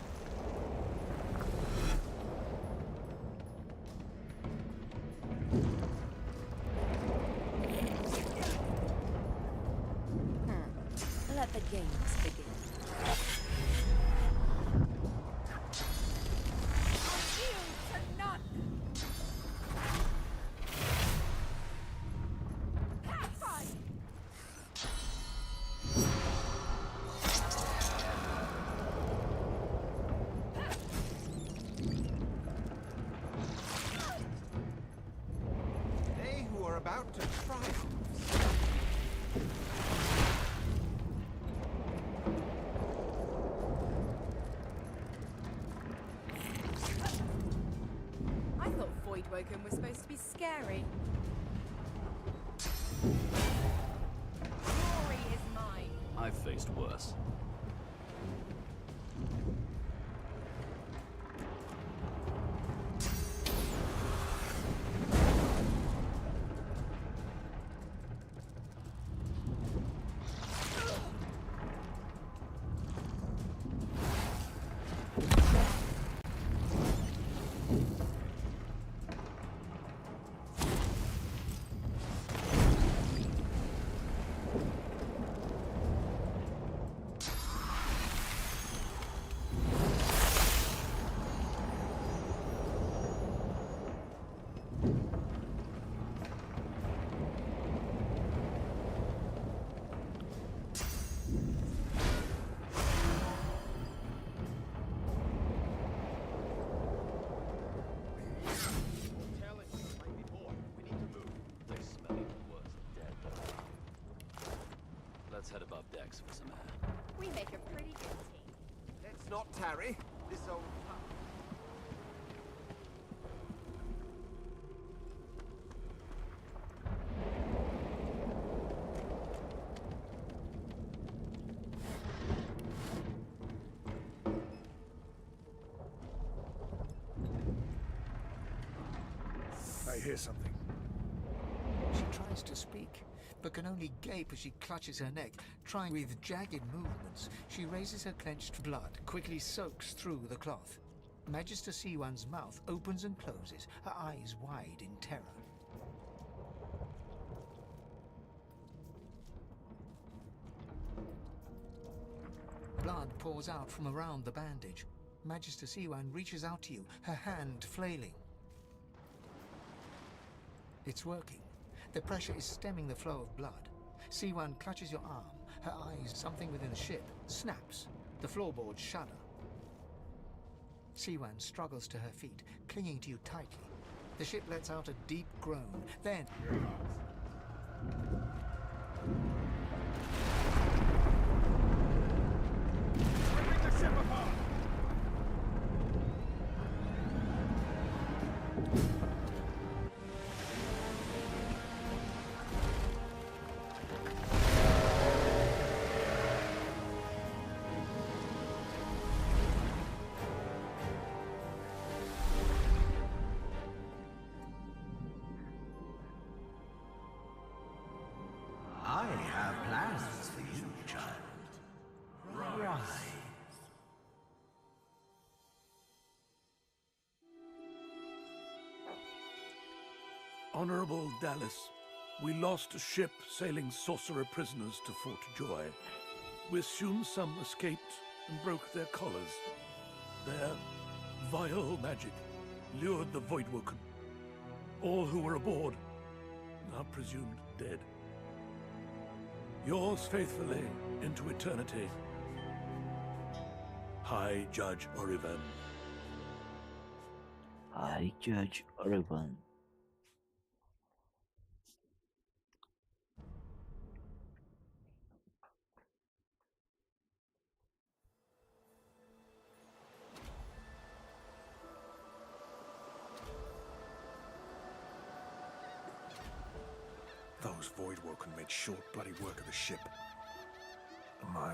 Let the games begin. They who are about to triumph. I thought Voidwoken was supposed to be scary. Glory is mine. I've faced worse. They smell even worse than dead. Let's head above decks for some air. We make a pretty good team. Let's not tarry. This old... I hear something. She tries to speak, but can only gape as she clutches her neck, trying with jagged movements. She raises her clenched blood, quickly soaks through the cloth. Magister Siwan's mouth opens and closes, her eyes wide in terror. Blood pours out from around the bandage. Magister Siwan reaches out to you, her hand flailing. It's working. The pressure is stemming the flow of blood. Siwan clutches your arm. Her eyes, something within the ship, snaps. The floorboards shudder. Siwan struggles to her feet, clinging to you tightly. The ship lets out a deep groan. Then... Ripping the ship apart! I have plans for you, child. Rise. Honorable Dallas, we lost a ship sailing sorcerer prisoners to Fort Joy. We assume some escaped and broke their collars. Their vile magic lured the Voidwoken. All who were aboard are presumed dead. Yours faithfully into eternity, High Judge Orivan. High Judge Orivan. Those Voidwoken made short bloody work of the ship. Am I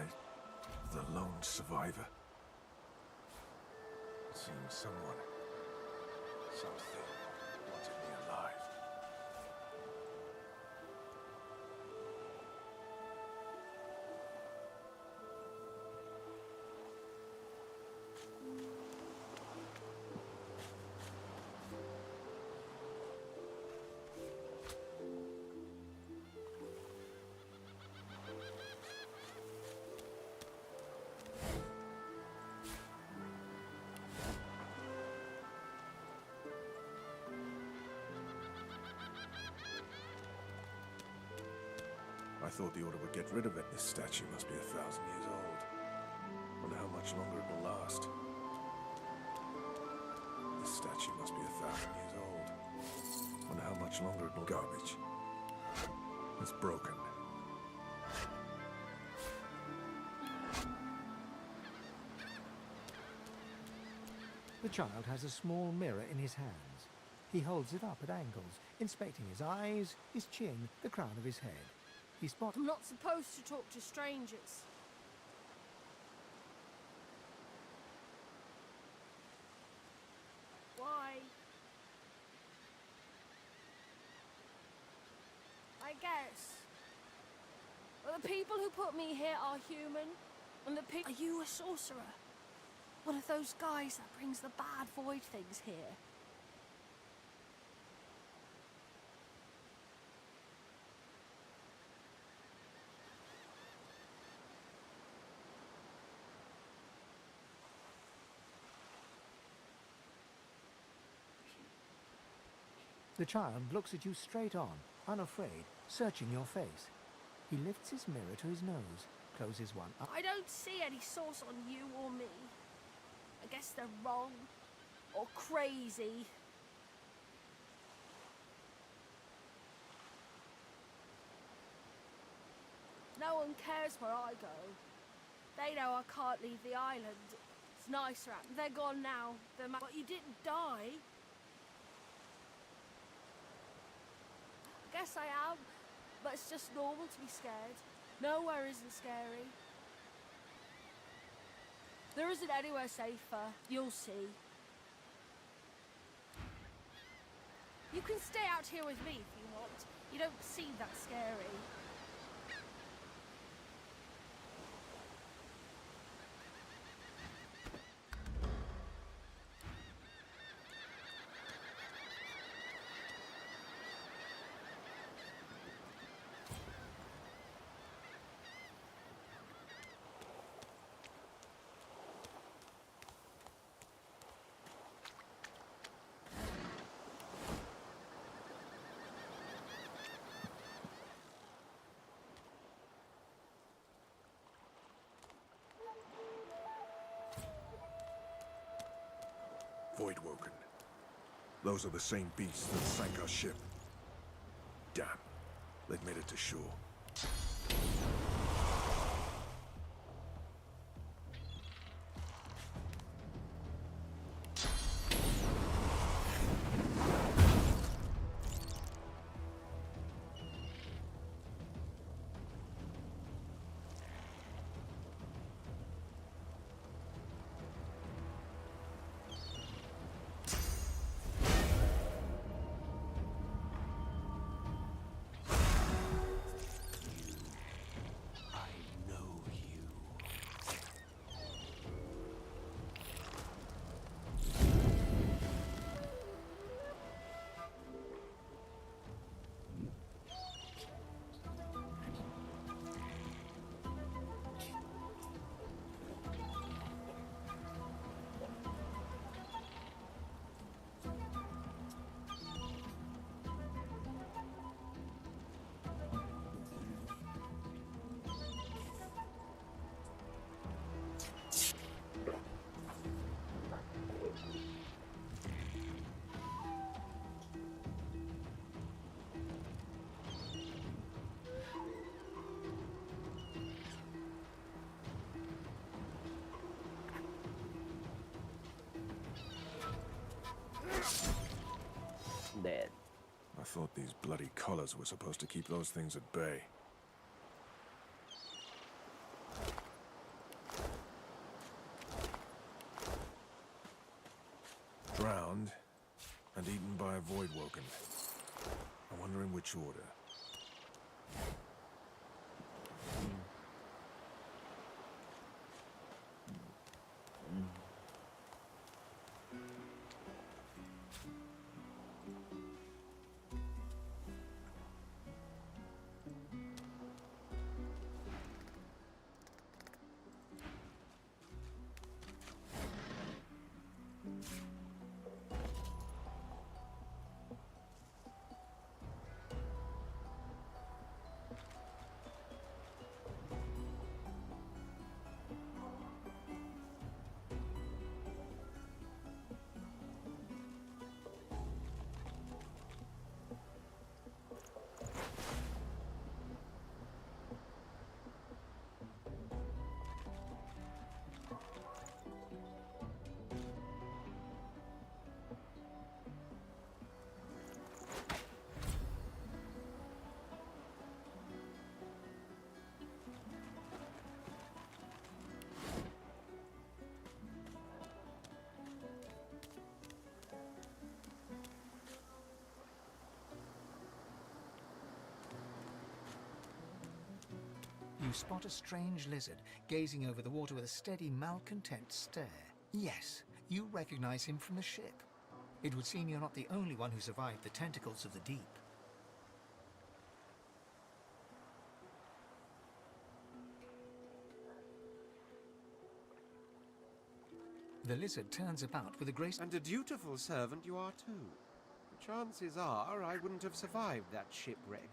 the lone survivor? It seems someone, something, wanted me alive. I thought the Order would get rid of it. This statue must be 1,000 years old. Wonder how much longer it will last. This statue must be 1,000 years old. Wonder how much longer it will... Garbage. It's broken. The child has a small mirror in his hands. He holds it up at angles, inspecting his eyes, his chin, the crown of his head. He spots... I'm not supposed to talk to strangers. Why? I guess. Well, the people who put me here are human, and the people... Are you a sorcerer? One of those guys that brings the bad void things here? The child looks at you straight on, unafraid, searching your face. He lifts his mirror to his nose, closes one eye. I don't see any source on you or me. I guess they're wrong. Or crazy. No one cares where I go. They know I can't leave the island. It's nicer out. They're gone now. But you didn't die. I guess I am. But it's just normal to be scared. Nowhere isn't scary. There isn't anywhere safer. You'll see. You can stay out here with me if you want. You don't seem that scary. Voidwoken. Those are the same beasts that sank our ship. Damn. They've made it to shore. Dead. I thought these bloody collars were supposed to keep those things at bay. Drowned and eaten by a Voidwoken. I wonder in which order. You spot a strange lizard gazing over the water with a steady, malcontent stare. Yes, you recognize him from the ship. It would seem you're not the only one who survived the tentacles of the deep. The lizard turns about with a grace... And a dutiful servant you are too. Chances are I wouldn't have survived that shipwreck.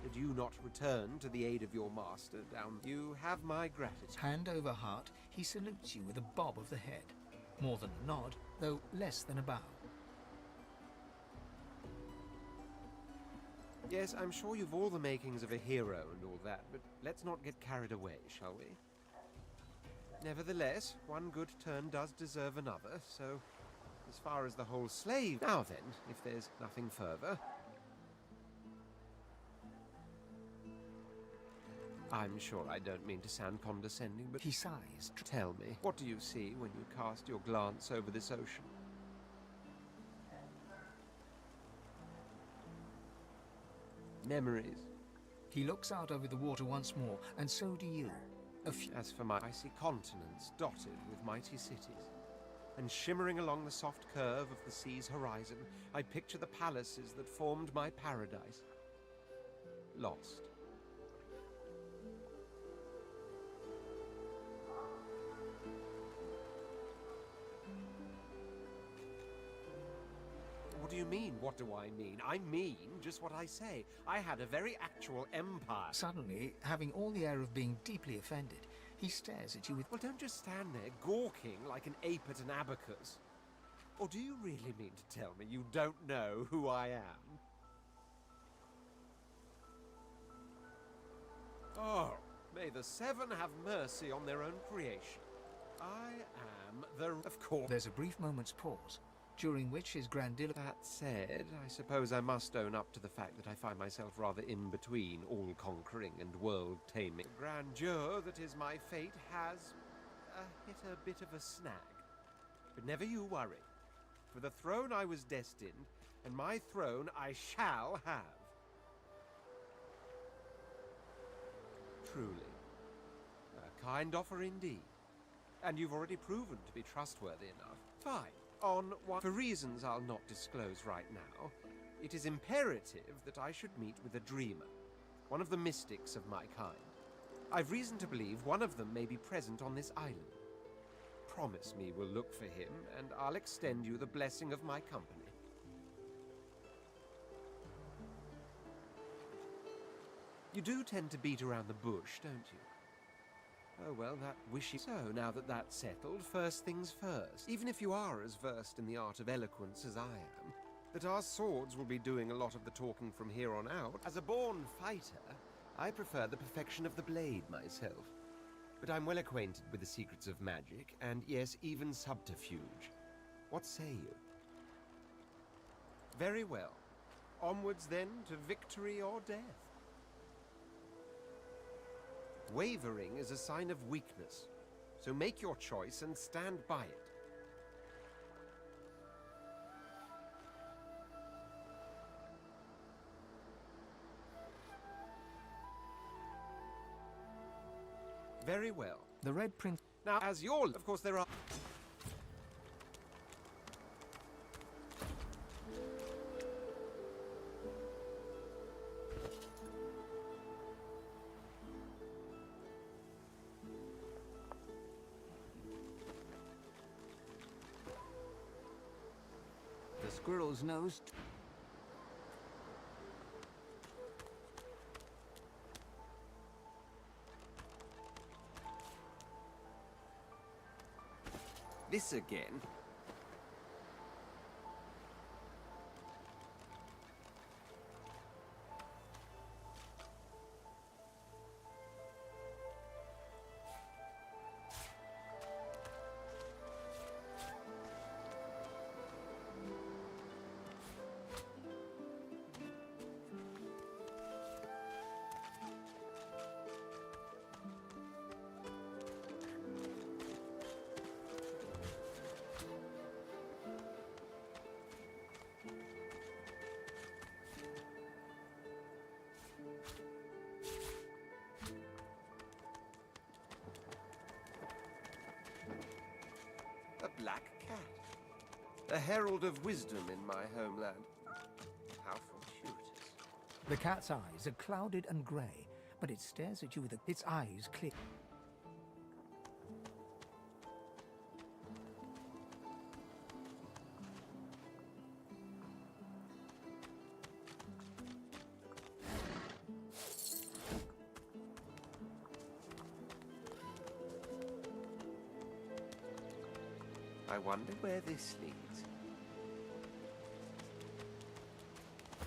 Did you not return to the aid of your master down... You have my gratitude. Hand over heart, he salutes you with a bob of the head. More than a nod, though less than a bow. Yes, I'm sure you've all the makings of a hero and all that, but let's not get carried away, shall we? Nevertheless, one good turn does deserve another, so as far as the whole slave... Now then, if there's nothing further... I'm sure I don't mean to sound condescending, but... He sighs. Tell me, what do you see when you cast your glance over this ocean? Memories. He looks out over the water once more, and so do you. As for I see continents dotted with mighty cities. And shimmering along the soft curve of the sea's horizon, I picture the palaces that formed my paradise. Lost. What do you mean, what do I mean? I mean just what I say. I had a very actual empire. Suddenly, having all the air of being deeply offended, he stares at you with... Well, don't just stand there gawking like an ape at an abacus. Or do you really mean to tell me you don't know who I am? Oh, may the seven have mercy on their own creation. I am the... Of course. There's a brief moment's pause, during which his grandiloquent... That said, I suppose I must own up to the fact that I find myself rather in between all-conquering and world-taming. The grandeur that is my fate has hit a bit of a snag. But never you worry. For the throne I was destined, and my throne I shall have. Truly. A kind offer indeed. And you've already proven to be trustworthy enough. Fine. On one... For reasons I'll not disclose right now, it is imperative that I should meet with a dreamer. One of the mystics of my kind. I've reason to believe one of them may be present on this island. Promise me we'll look for him, and I'll extend you the blessing of my company. You do tend to beat around the bush, don't you? Oh, well, that wishy... So, now that that's settled, first things first. Even if you are as versed in the art of eloquence as I am, that our swords will be doing a lot of the talking from here on out. As a born fighter, I prefer the perfection of the blade myself. But I'm well acquainted with the secrets of magic, and yes, even subterfuge. What say you? Very well. Onwards then to victory or death. Wavering is a sign of weakness, so make your choice and stand by it. Very well. The Red Prince... Now, as your... Of course, there are... The squirrel's nose... This again. A black cat. A herald of wisdom in my homeland. How fortuitous. The cat's eyes are clouded and grey, but it stares at you with its eyes clear. I wonder where this leads.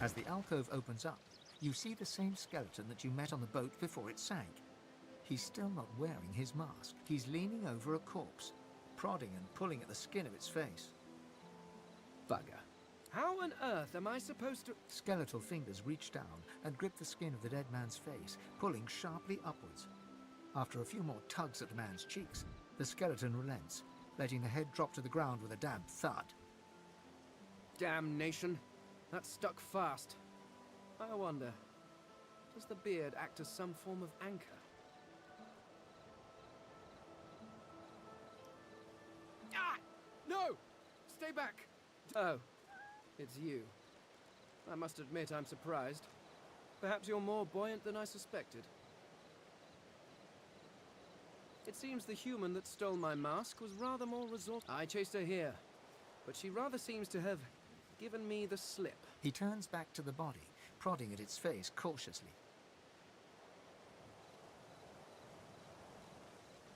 As the alcove opens up, you see the same skeleton that you met on the boat before it sank. He's still not wearing his mask. He's leaning over a corpse, prodding and pulling at the skin of its face. Bugger. How on earth am I supposed to... Skeletal fingers reach down and grip the skin of the dead man's face, pulling sharply upwards. After a few more tugs at the man's cheeks, the skeleton relents, letting the head drop to the ground with a damp thud. Damnation. That stuck fast. I wonder, Does the beard act as some form of anchor? Ah! No! Stay back! Oh, it's you. I must admit I'm surprised. Perhaps you're more buoyant than I suspected. It seems the human that stole my mask was rather more resourceful. I chased her here, but she rather seems to have given me the slip. He turns back to the body, prodding at its face cautiously.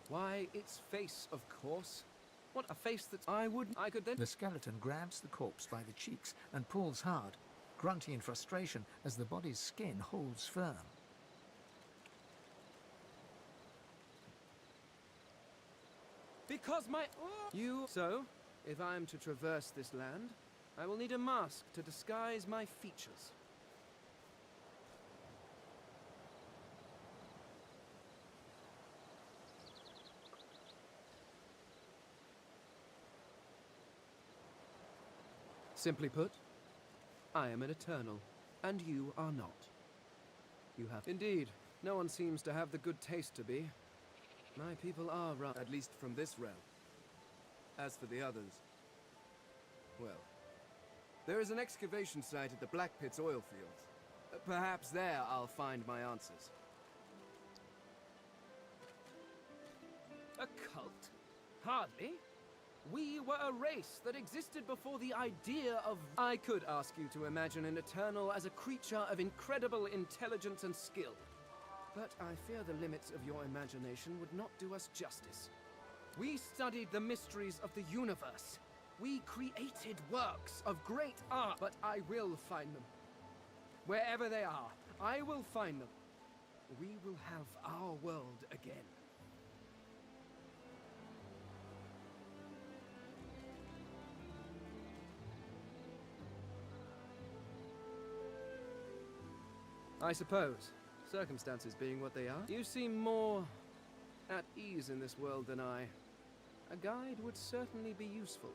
Why, its face, of course. What a face that I could then... The skeleton grabs the corpse by the cheeks and pulls hard, grunting in frustration as the body's skin holds firm. Because my... You... So, if I'm to traverse this land, I will need a mask to disguise my features. Simply put, I am an Eternal, and you are not. You have... Indeed, no one seems to have the good taste to be. My people are at least from this realm. As for the others... Well, there is an excavation site at the Black Pit's oil fields. Perhaps there I'll find my answers. A cult? Hardly. We were a race that existed before the idea of... I could ask you to imagine an Eternal as a creature of incredible intelligence and skill. But I fear the limits of your imagination would not do us justice. We studied the mysteries of the universe. We created works of great art. But I will find them. Wherever they are, I will find them. We will have our world again. I suppose, circumstances being what they are, you seem more at ease in this world than I. A guide would certainly be useful.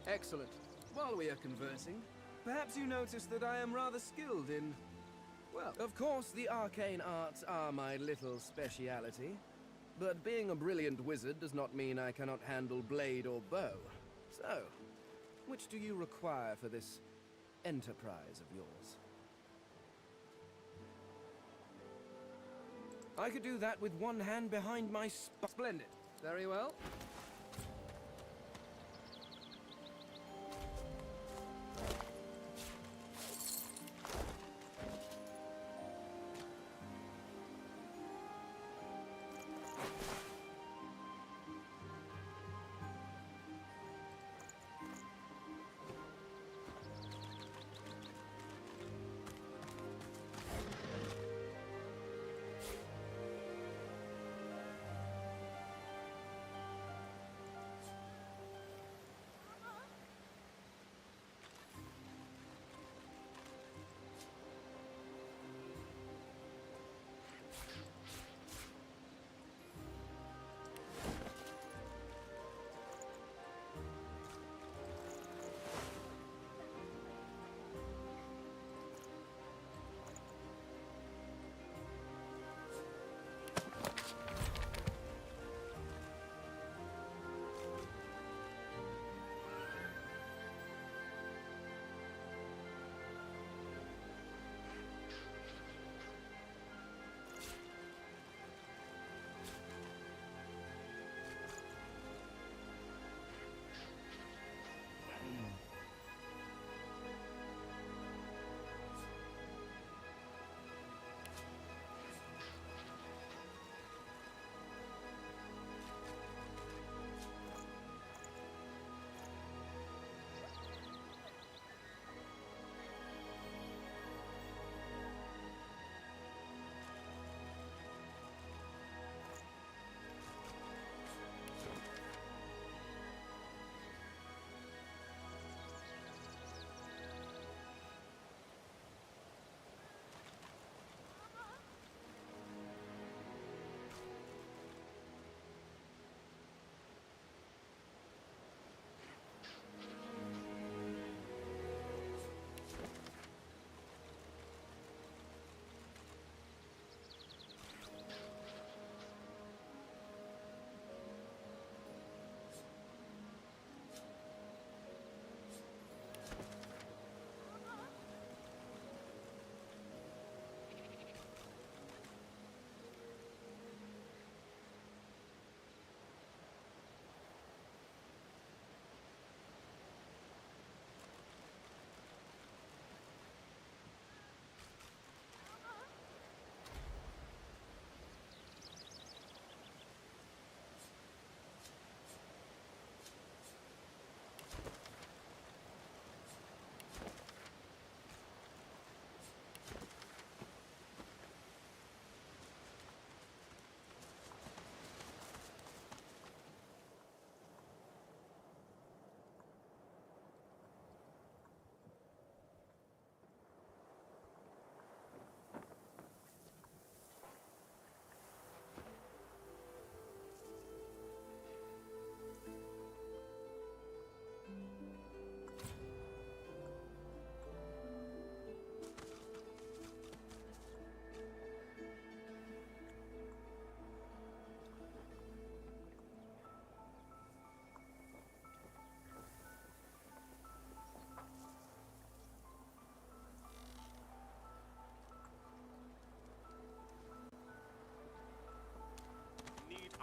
Excellent. While we are conversing, perhaps you notice that I am rather skilled in... Well, of course, the arcane arts are my little speciality. But being a brilliant wizard does not mean I cannot handle blade or bow. So, which do you require for this enterprise of yours? I could do that with one hand behind my Splendid. Very well.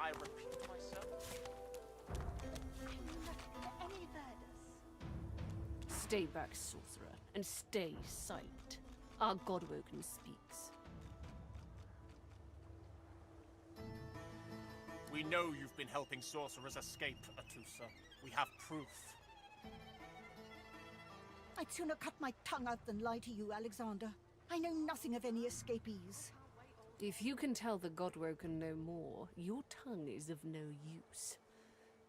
I repeat myself? Any verdus? Stay back, sorcerer, and stay silent. Our Godwoken speaks. We know you've been helping sorcerers escape, Atusa. We have proof. I'd sooner cut my tongue out than lie to you, Alexander. I know nothing of any escapees. If you can tell the Godwoken no more, your tongue is of no use.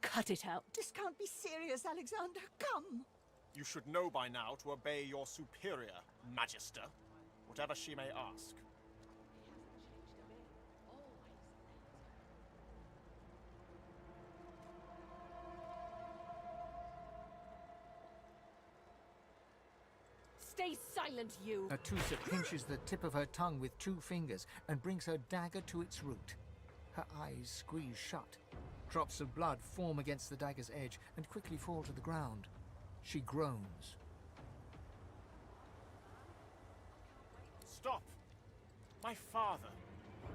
Cut it out. This can't be serious, Alexander. Come! You should know by now to obey your superior, Magister, whatever she may ask. Stay silent, you! Atusa pinches the tip of her tongue with 2 fingers and brings her dagger to its root. Her eyes squeeze shut. Drops of blood form against the dagger's edge and quickly fall to the ground. She groans. Stop! My father,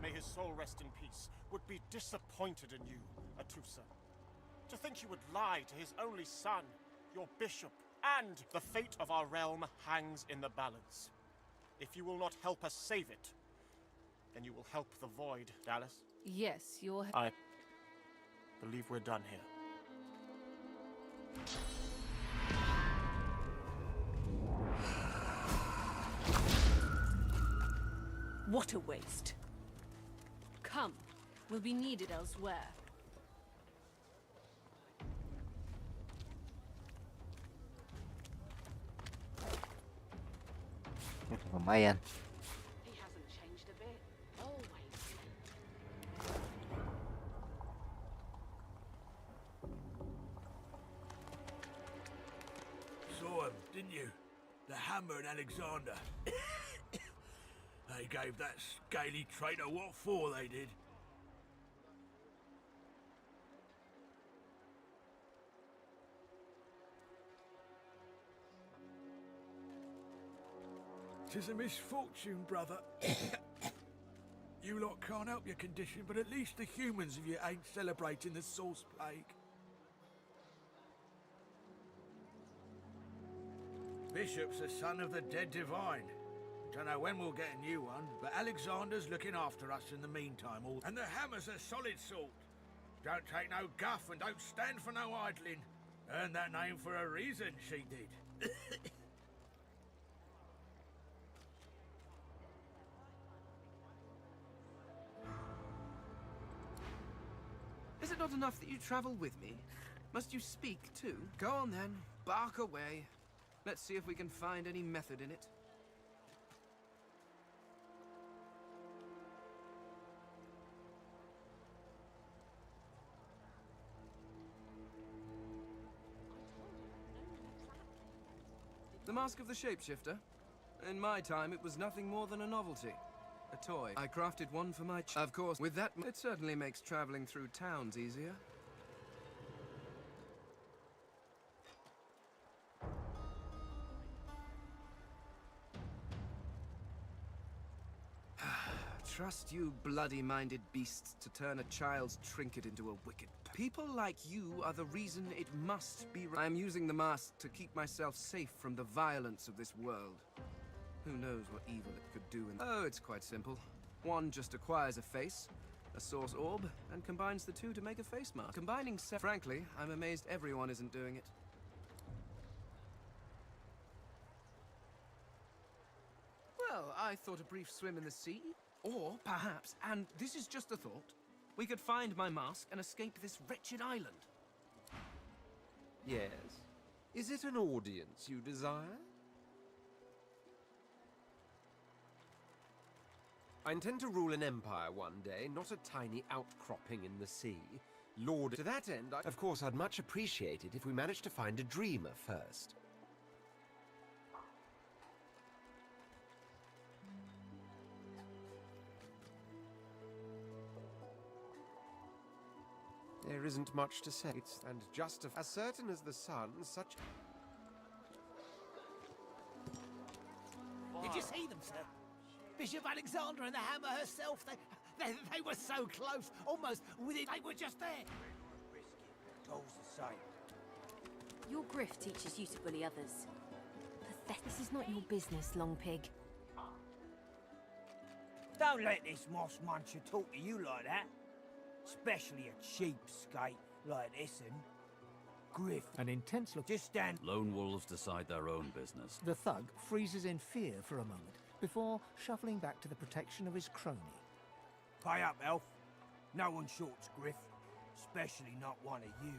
may his soul rest in peace, would be disappointed in you, Atusa. To think you would lie to his only son, your bishop, and the fate of our realm hangs in the balance. If you will not help us save it, then you will help the void, Dallas. Yes, you're... I believe we're done here. What a waste. Come, we'll be needed elsewhere. Lumayan. He hasn't changed a bit. Always. Saw him, didn't you? The Hammer and Alexander. They gave that scaly traitor what for, they did. Tis a misfortune, brother. You lot can't help your condition, but at least the humans of you ain't celebrating the Source Plague. Bishop's the son of the dead divine. Don't know when we'll get a new one, but Alexander's looking after us in the meantime. And the Hammer's a solid sort. Don't take no guff and don't stand for no idling. Earned that name for a reason, she did. Is it not enough that you travel with me? Must you speak too? Go on then, bark away. Let's see if we can find any method in it. The Mask of the Shapeshifter? In my time, it was nothing more than a novelty. A toy. I crafted one for my of course, with that, it certainly makes traveling through towns easier. Trust you bloody-minded beasts to turn a child's trinket into a wicked... People like you are the reason it must be... I'm using the mask to keep myself safe from the violence of this world. Who knows what evil it could do in... Oh, it's quite simple. One just acquires a face, a source orb, and combines the two to make a face mask. Combining frankly, I'm amazed everyone isn't doing it. Well, I thought a brief swim in the sea. Or, perhaps, and this is just a thought, we could find my mask and escape this wretched island. Yes? Is it an audience you desire? I intend to rule an empire one day, not a tiny outcropping in the sea. Lord, to that end, of course, I'd much appreciate it if we managed to find a dreamer first. There isn't much to say, and just as certain as the sun, such... Did you see them, sir? Bishop Alexander and the Hammer herself, They were so close, almost within. They were just there. All's the same. Your grift teaches you to bully others. Pathetic. This is not your business, Long Pig. Don't let this moss muncher talk to you like that. Especially a cheapskate like this one. Griff. An intense look. Just stand. Lone wolves decide their own business. The thug freezes in fear for a moment before shuffling back to the protection of his crony. Pay up, elf. No one shorts Griff. Especially not one of you.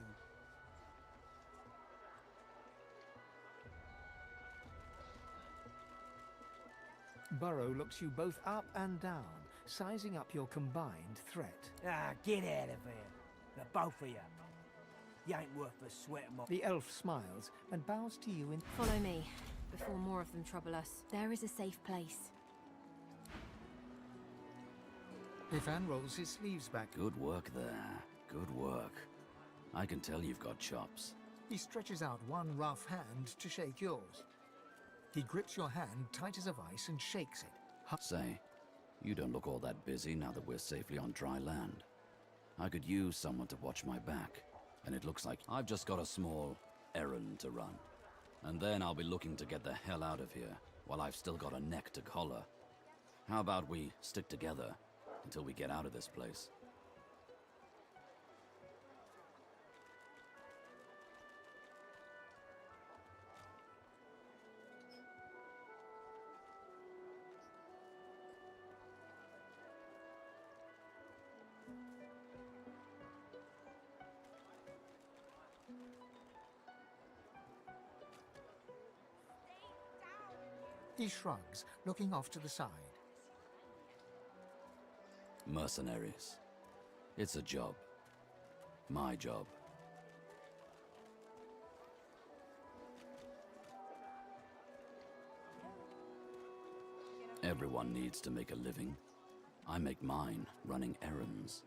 Burrow looks you both up and down, sizing up your combined threat. Ah, get out of here. The both of you. You ain't worth the sweat of my... The elf smiles and bows to you in... Follow me, before more of them trouble us. There is a safe place. Ifan rolls his sleeves back. Good work there. Good work. I can tell you've got chops. He stretches out one rough hand to shake yours. He grips your hand tight as a vice and shakes it. Say, you don't look all that busy now that we're safely on dry land. I could use someone to watch my back, and it looks like I've just got a small errand to run. And then I'll be looking to get the hell out of here, while I've still got a neck to collar. How about we stick together until we get out of this place? He shrugs, looking off to the side. Mercenaries. It's a job. My job. Everyone needs to make a living. I make mine running errands.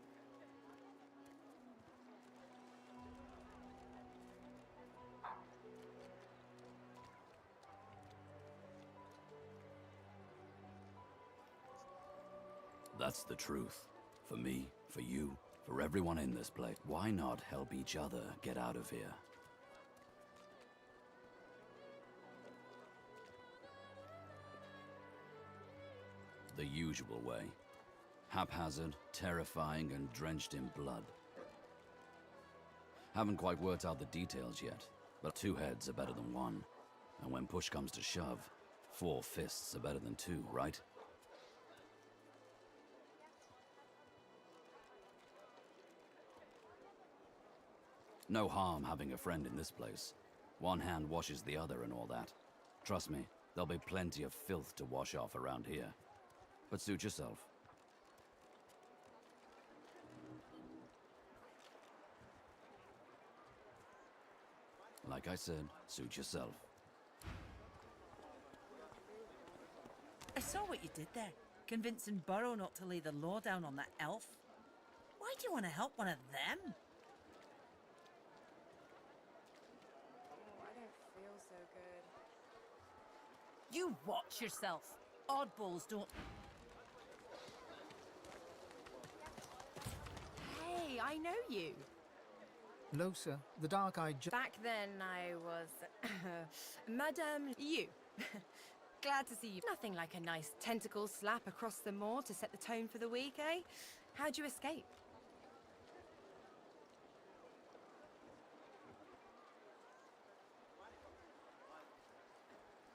That's the truth. For me, for you, for everyone in this place. Why not help each other get out of here? The usual way. Haphazard, terrifying, and drenched in blood. Haven't quite worked out the details yet, but 2 heads are better than 1. And when push comes to shove, 4 fists are better than 2, right? No harm having a friend in this place. One hand washes the other and all that. Trust me, there'll be plenty of filth to wash off around here. But suit yourself. Like I said, suit yourself. I saw what you did there, convincing Burrow not to lay the law down on that elf. Why do you want to help one of them? You watch yourself. Oddballs don't... Hey, I know you. Losa, the dark-eyed... Back then I was... Madame... You. Glad to see you. Nothing like a nice tentacle slap across the moor to set the tone for the week, eh? How'd you escape?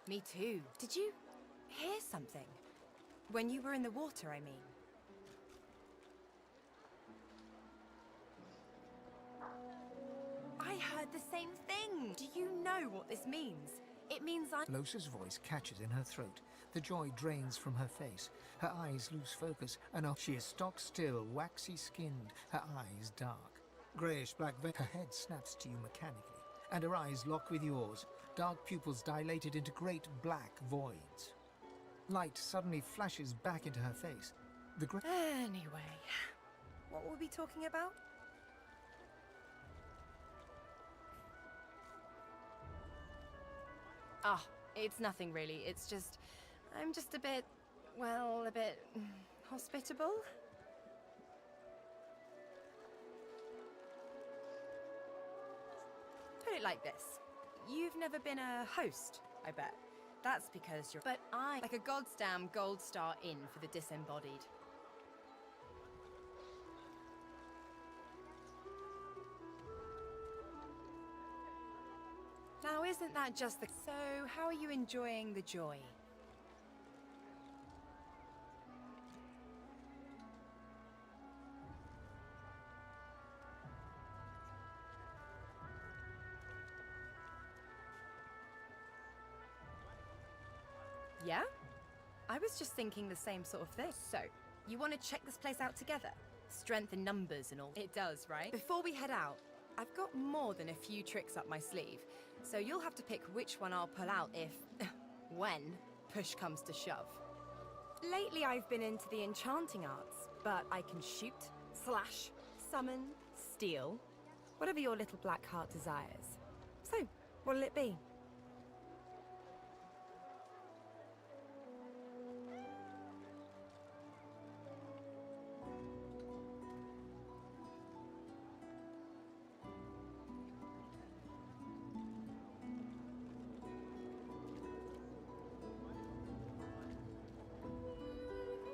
Me too. Did you hear something? When you were in the water, I mean. I heard the same thing. Do you know what this means? It means Losa's voice catches in her throat. The joy drains from her face. Her eyes lose focus, and she is stock still, waxy skinned, her eyes dark. Greyish-black her head snaps to you mechanically, and her eyes lock with yours, dark pupils dilated into great black voids. Light suddenly flashes back into her face. Anyway, what were we talking about? Ah, it's nothing really. It's just... I'm just a bit... well, a bit... hospitable? it like this. You've never been a host, I bet. That's because you're... But I... Like a goddamn gold star inn for the disembodied. Now, isn't that just the... So, how are you enjoying the joy? Yeah? I was just thinking the same sort of thing. So, you want to check this place out together? Strength in numbers and all. It does, right? Before we head out, I've got more than a few tricks up my sleeve. So you'll have to pick which one I'll pull out if... when push comes to shove. Lately I've been into the enchanting arts, but I can shoot, slash, summon, steal, whatever your little black heart desires. So, what'll it be?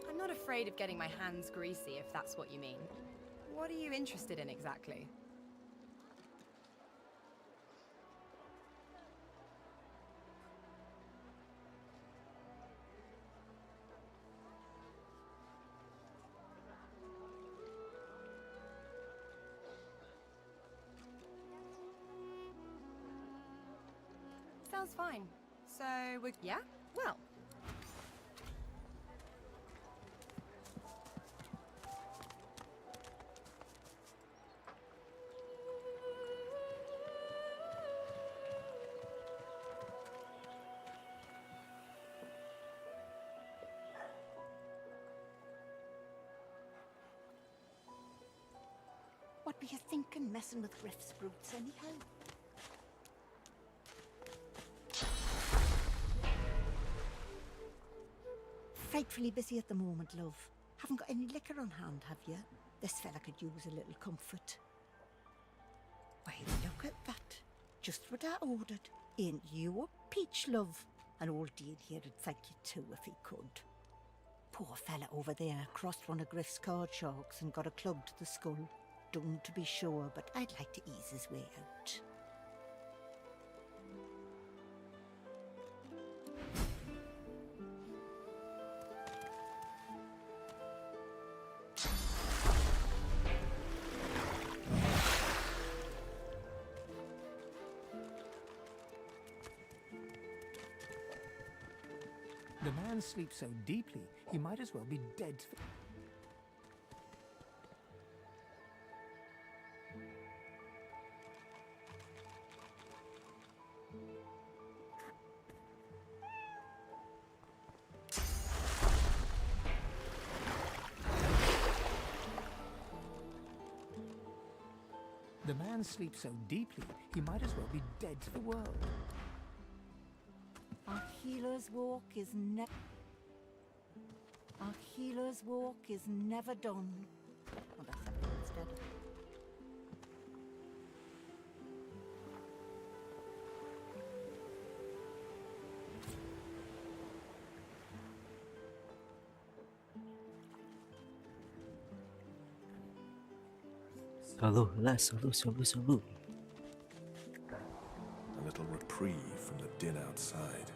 I'm not afraid of getting my hands greasy, if that's what you mean. What are you interested in exactly? Sounds fine. So, yeah? Well... What were you thinking, messing with Griff's brutes anyhow? Frightfully busy at the moment, love. Haven't got any liquor on hand, have you? This fella could use a little comfort. Why, look at that. Just what I ordered. Ain't you a peach, love? And old Dean here would thank you too if he could. Poor fella over there crossed one of Griff's card sharks and got a club to the skull. Done to be sure, but I'd like to ease his way out. The man sleeps so deeply, he might as well be dead. The man sleeps so deeply, he might as well be dead to the world. Our healer's walk is Our healer's walk is never done. Oh, that's something instead. Solo lah, solo. A little reprieve from the din outside.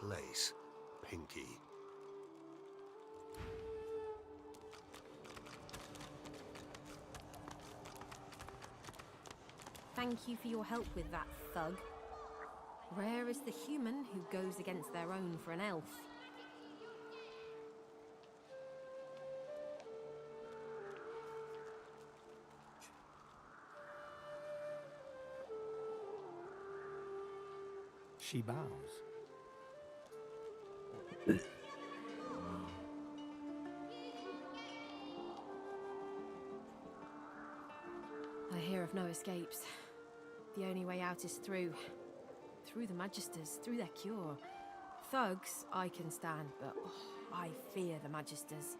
place, Pinky. Thank you for your help with that, thug. Rare is the human who goes against their own for an elf. She bows. I hear of no escapes. The only way out is through. Through the Magisters, through their cure. Thugs, I can stand, but I fear the Magisters.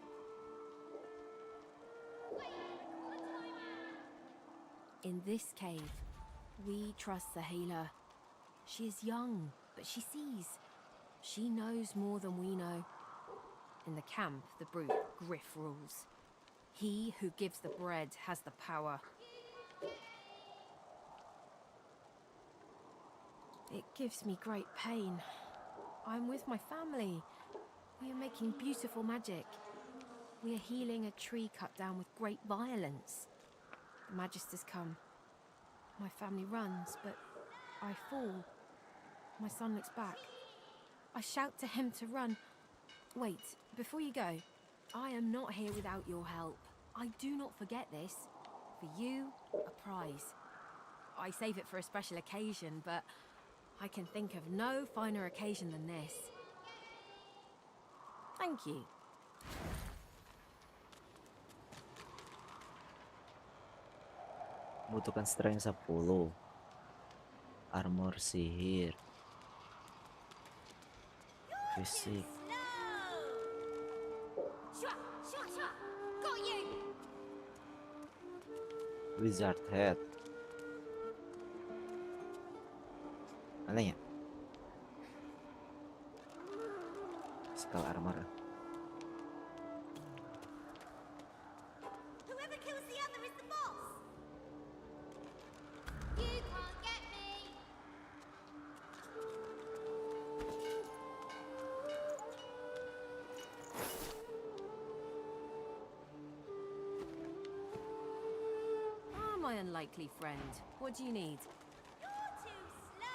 In this cave, we trust the healer. She is young, but she sees. She knows more than we know. In the camp, the brute, Griff, rules. He who gives the bread has the power. It gives me great pain. I'm with my family. We are making beautiful magic. We are healing a tree cut down with great violence. The Magisters come. My family runs, but I fall. My son looks back. I shout to him to run. Wait, before you go, I am not here without your help. I do not forget this. For you, a prize. I save it for a special occasion, but I can think of no finer occasion than this. Thank you. Membutuhkan strength 10. Armor sihir. Fisik. Got you! Wizard head. Mana ya? Skull armor. Whoever kills the other is the boss! You can't get me! Ah, my unlikely friend. What do you need? You're too slow!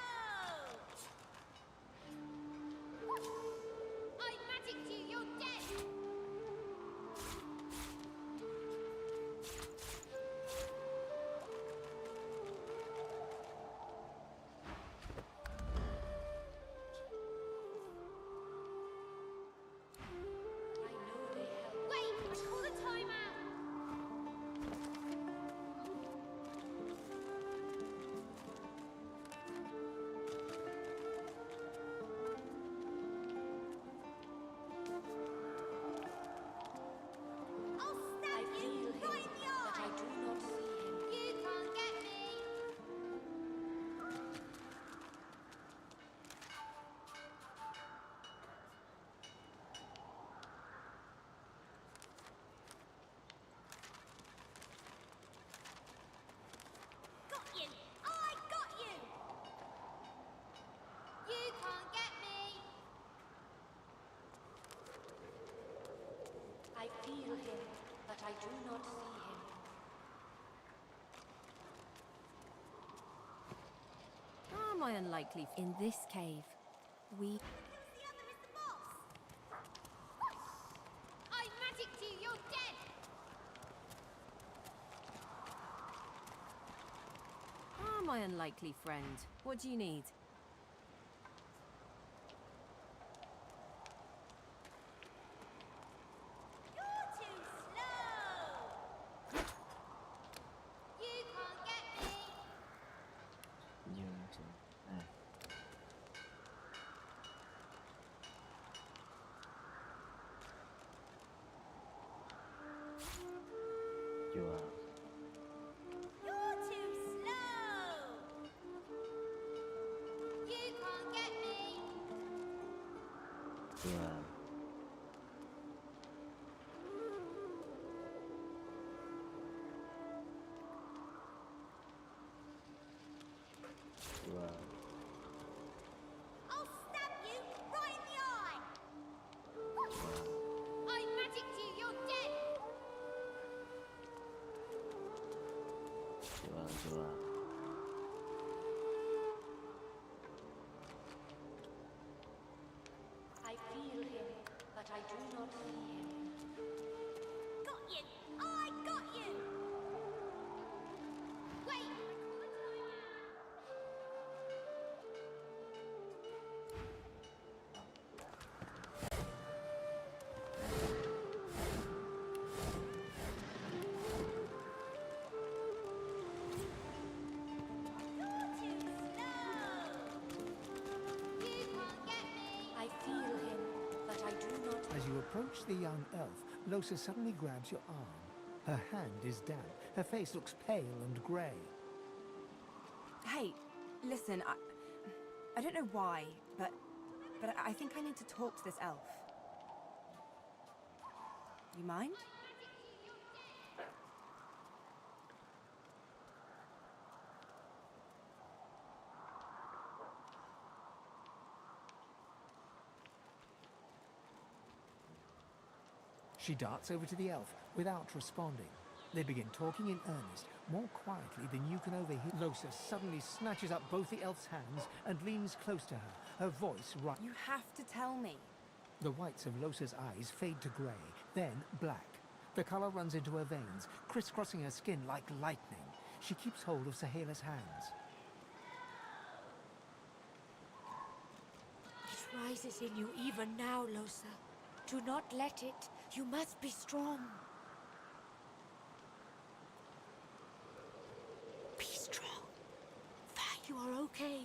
I magicked you, you're dead! Wait, I call a timeout! I'll stab you right in the eye! But I do not see him. You can't get me! Got you! I got you! You can't get me! I feel him, but I do not see him. Ah, my unlikely. In this cave, we... I magicked you, you're dead! Ah, my unlikely friend. What do you need? You're too slow! You can't get me! Jual. You're too slow! You can't get me! Jual. Jual. I'll stab you right in Jual. I feel him, but I do not see him. Got you! I got you! Wait! I feel him, but I do not. As you approach the young elf, Losa suddenly grabs your arm. Her hand is damp. Her face looks pale and grey. Hey, listen, I don't know why, but I think I need to talk to this elf. You mind? She darts over to the elf without responding. They begin talking in earnest, more quietly than you can overhear. Losa suddenly snatches up both the elf's hands and leans close to her, her voice right. You have to tell me. The whites of Losa's eyes fade to grey, then black. The colour runs into her veins, crisscrossing her skin like lightning. She keeps hold of Sahela's hands. It rises in you even now, Losa. Do not let it. You must be strong. Be strong. You are okay.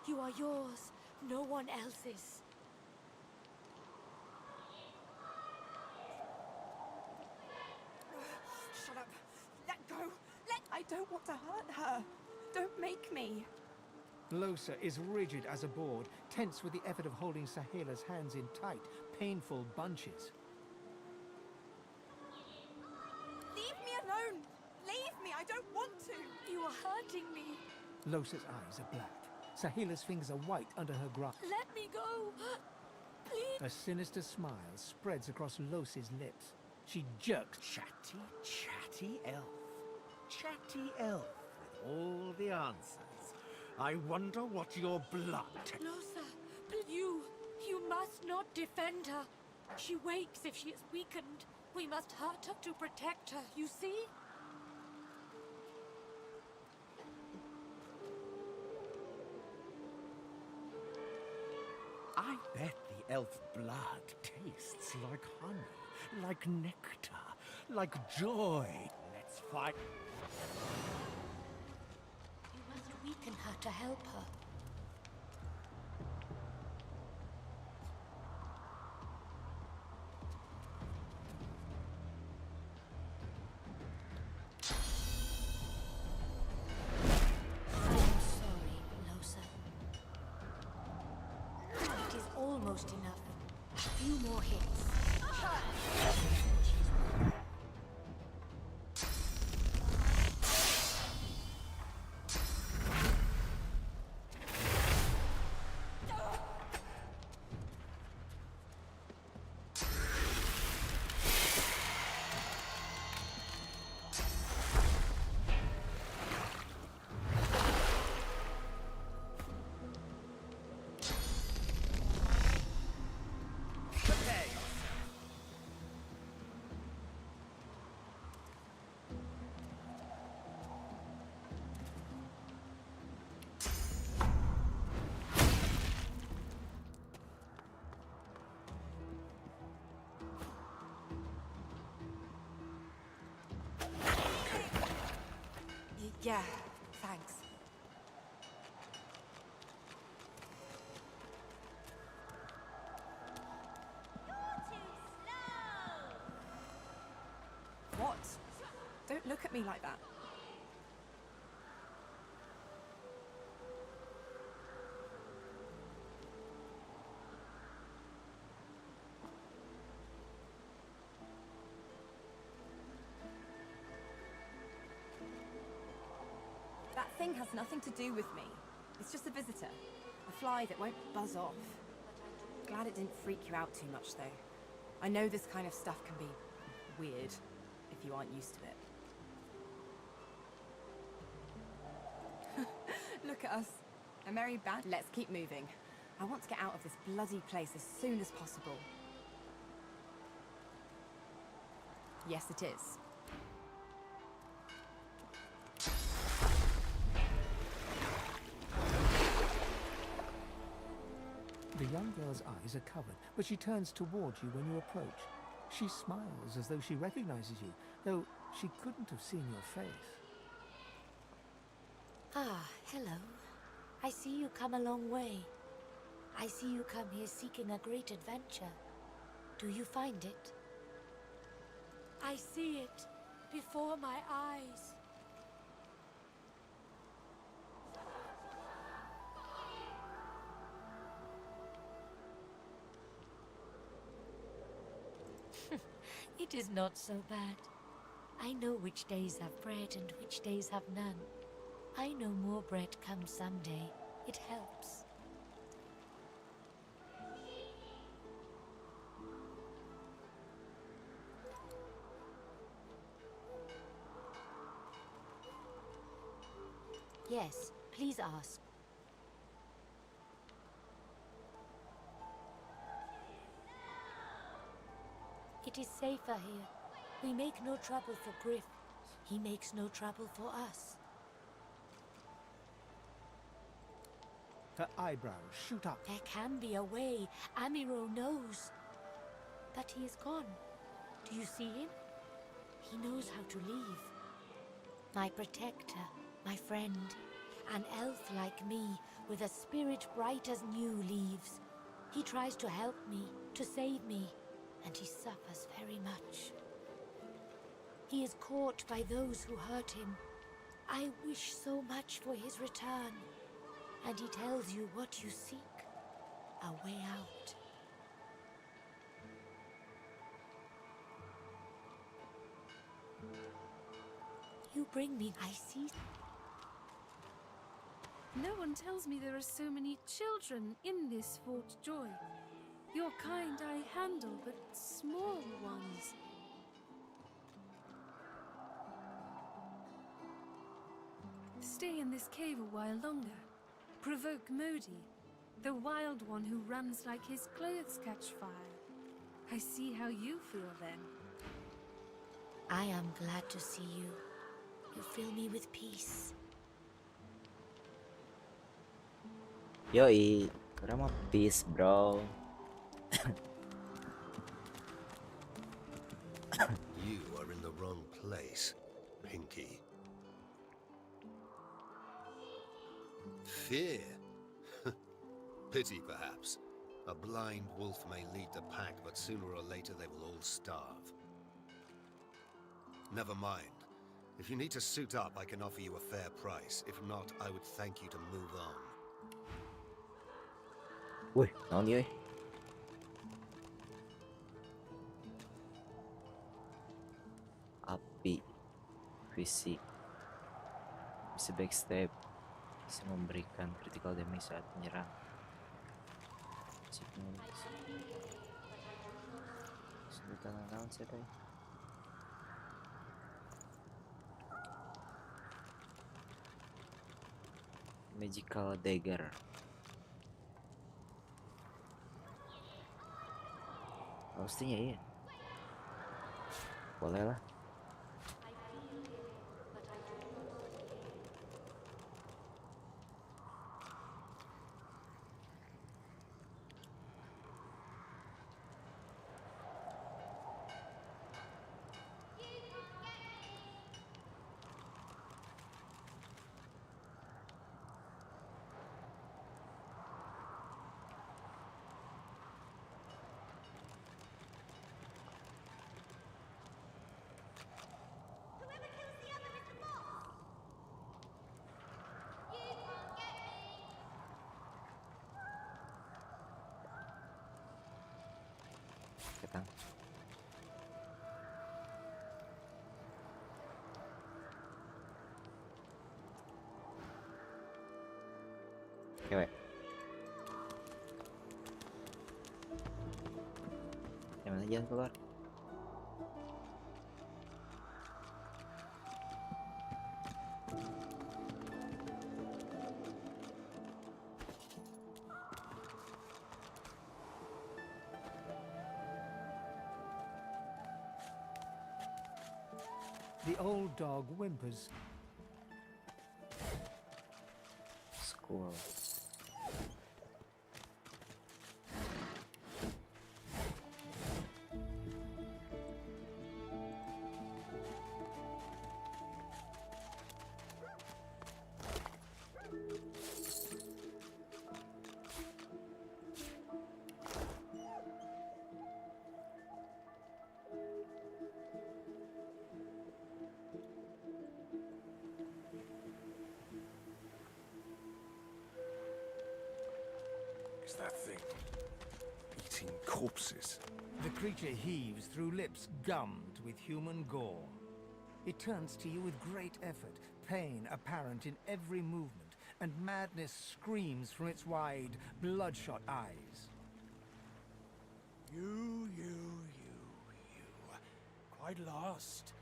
You are yours. No one else's. Shut up. Let go. I don't want to hurt her. Don't make me. Losa is rigid as a board, tense with the effort of holding Sahela's hands in tight, painful bunches. Leave me alone. Leave me. I don't want to. You are hurting me. Losa's eyes are black. Sahela's fingers are white under her grasp. Let me go. Please. A sinister smile spreads across Losa's lips. She jerks. Chatty elf. Chatty elf with all the answers. I wonder what your blood... Losa, you must not defend her. She wakes if she is weakened. We must hurt her to protect her, you see? I bet the elf blood tastes like honey, like nectar, like joy. Let's fight. You must weaken her to help her. I'm sorry, Losa. It is almost enough. A few more hits. Yeah, thanks. What? Don't look at me like that. That thing has nothing to do with me. It's just a visitor. A fly that won't buzz off. Glad it didn't freak you out too much, though. I know this kind of stuff can be weird if you aren't used to it. Look at us. A merry band. Let's keep moving. I want to get out of this bloody place as soon as possible. Yes, it is. The young girl's eyes are covered, but she turns towards you when you approach. She smiles as though she recognizes you, though she couldn't have seen your face. Ah, hello. I see you come a long way. I see you come here seeking a great adventure. Do you find it? I see it before my eyes. It is not so bad. I know which days have bread and which days have none. I know more bread comes someday. It helps. Yes, please ask. It is safer here. We make no trouble for Griff. He makes no trouble for us. Her eyebrows shoot up. There can be a way. Amiro knows. But he is gone. Do you see him? He knows how to leave. My protector, my friend. An elf like me, with a spirit bright as new leaves. He tries to help me, to save me, and he suffers very much. He is caught by those who hurt him. I wish so much for his return. And he tells you what you seek, a way out. You bring me, I see. No one tells me there are so many children in this Fort Joy. Your kind I handle, but small ones. Stay in this cave a while longer. Provoke Modi, the wild one who runs like his clothes catch fire. I see how you feel then. I am glad to see you. You fill me with peace. Yoi, kita mau peace bro. You are in the wrong place, Pinky. Fear? Pity, perhaps. A blind wolf may lead the pack, but sooner or later they will all starve. Never mind. If you need to suit up, I can offer you a fair price. If not, I would thank you to move on. Wih, naon ieu? Api, fisik, bisa backstab, bisa memberikan critical damage saat menyerang. Sebutan naon sih teh? Magical dagger. Pastinya iya. Boleh lah. Ketang. Oke, yang mana jalan keluar? The old dog whimpers. School. Is that thing eating corpses? The creature heaves through lips gummed with human gore. It turns to you with great effort, pain apparent in every movement, and madness screams from its wide, bloodshot eyes. You. Quite lost.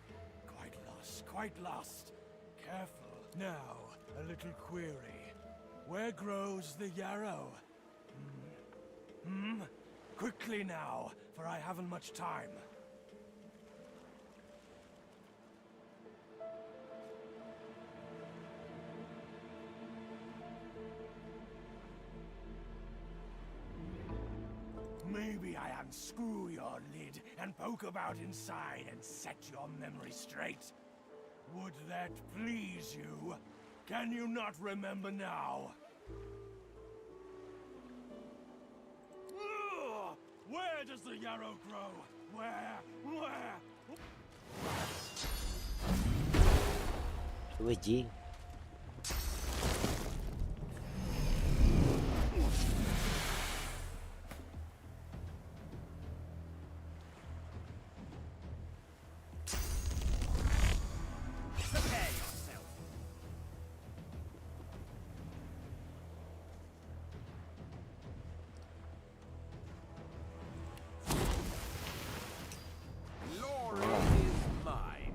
Quite lost. Careful. Now, a little query. Where grows the yarrow? Quickly now, for I haven't much time. Maybe I unscrew your lid and poke about inside and set your memory straight. Would that please you? Can you not remember now? Ugh! Where does the yarrow grow? Where? Wajing. Prepare yourself. Glory is mine.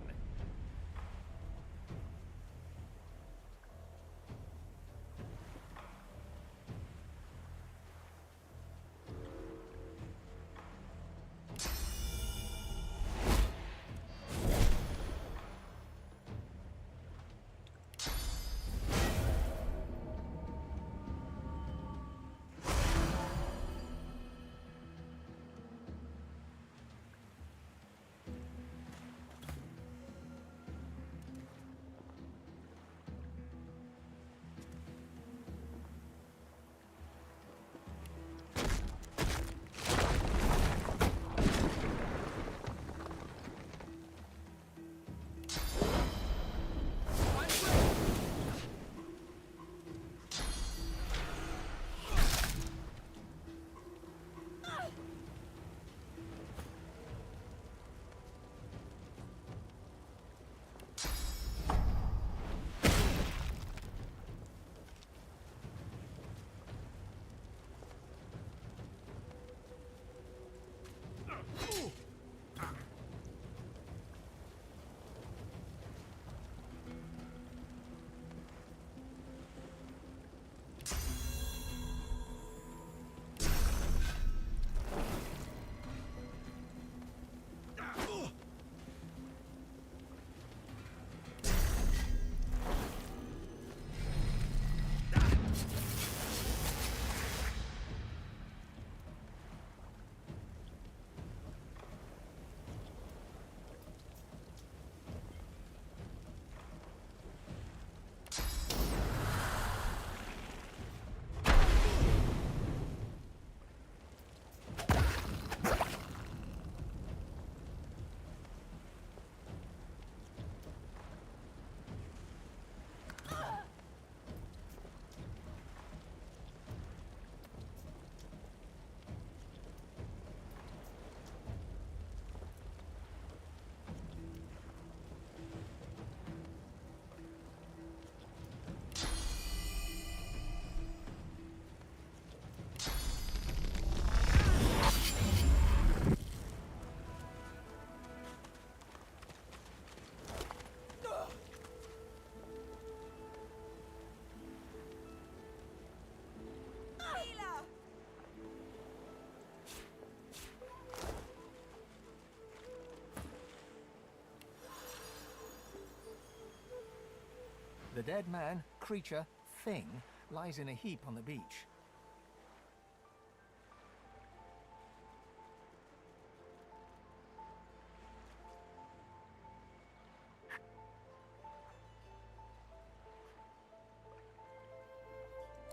The dead man, creature, thing, lies in a heap on the beach.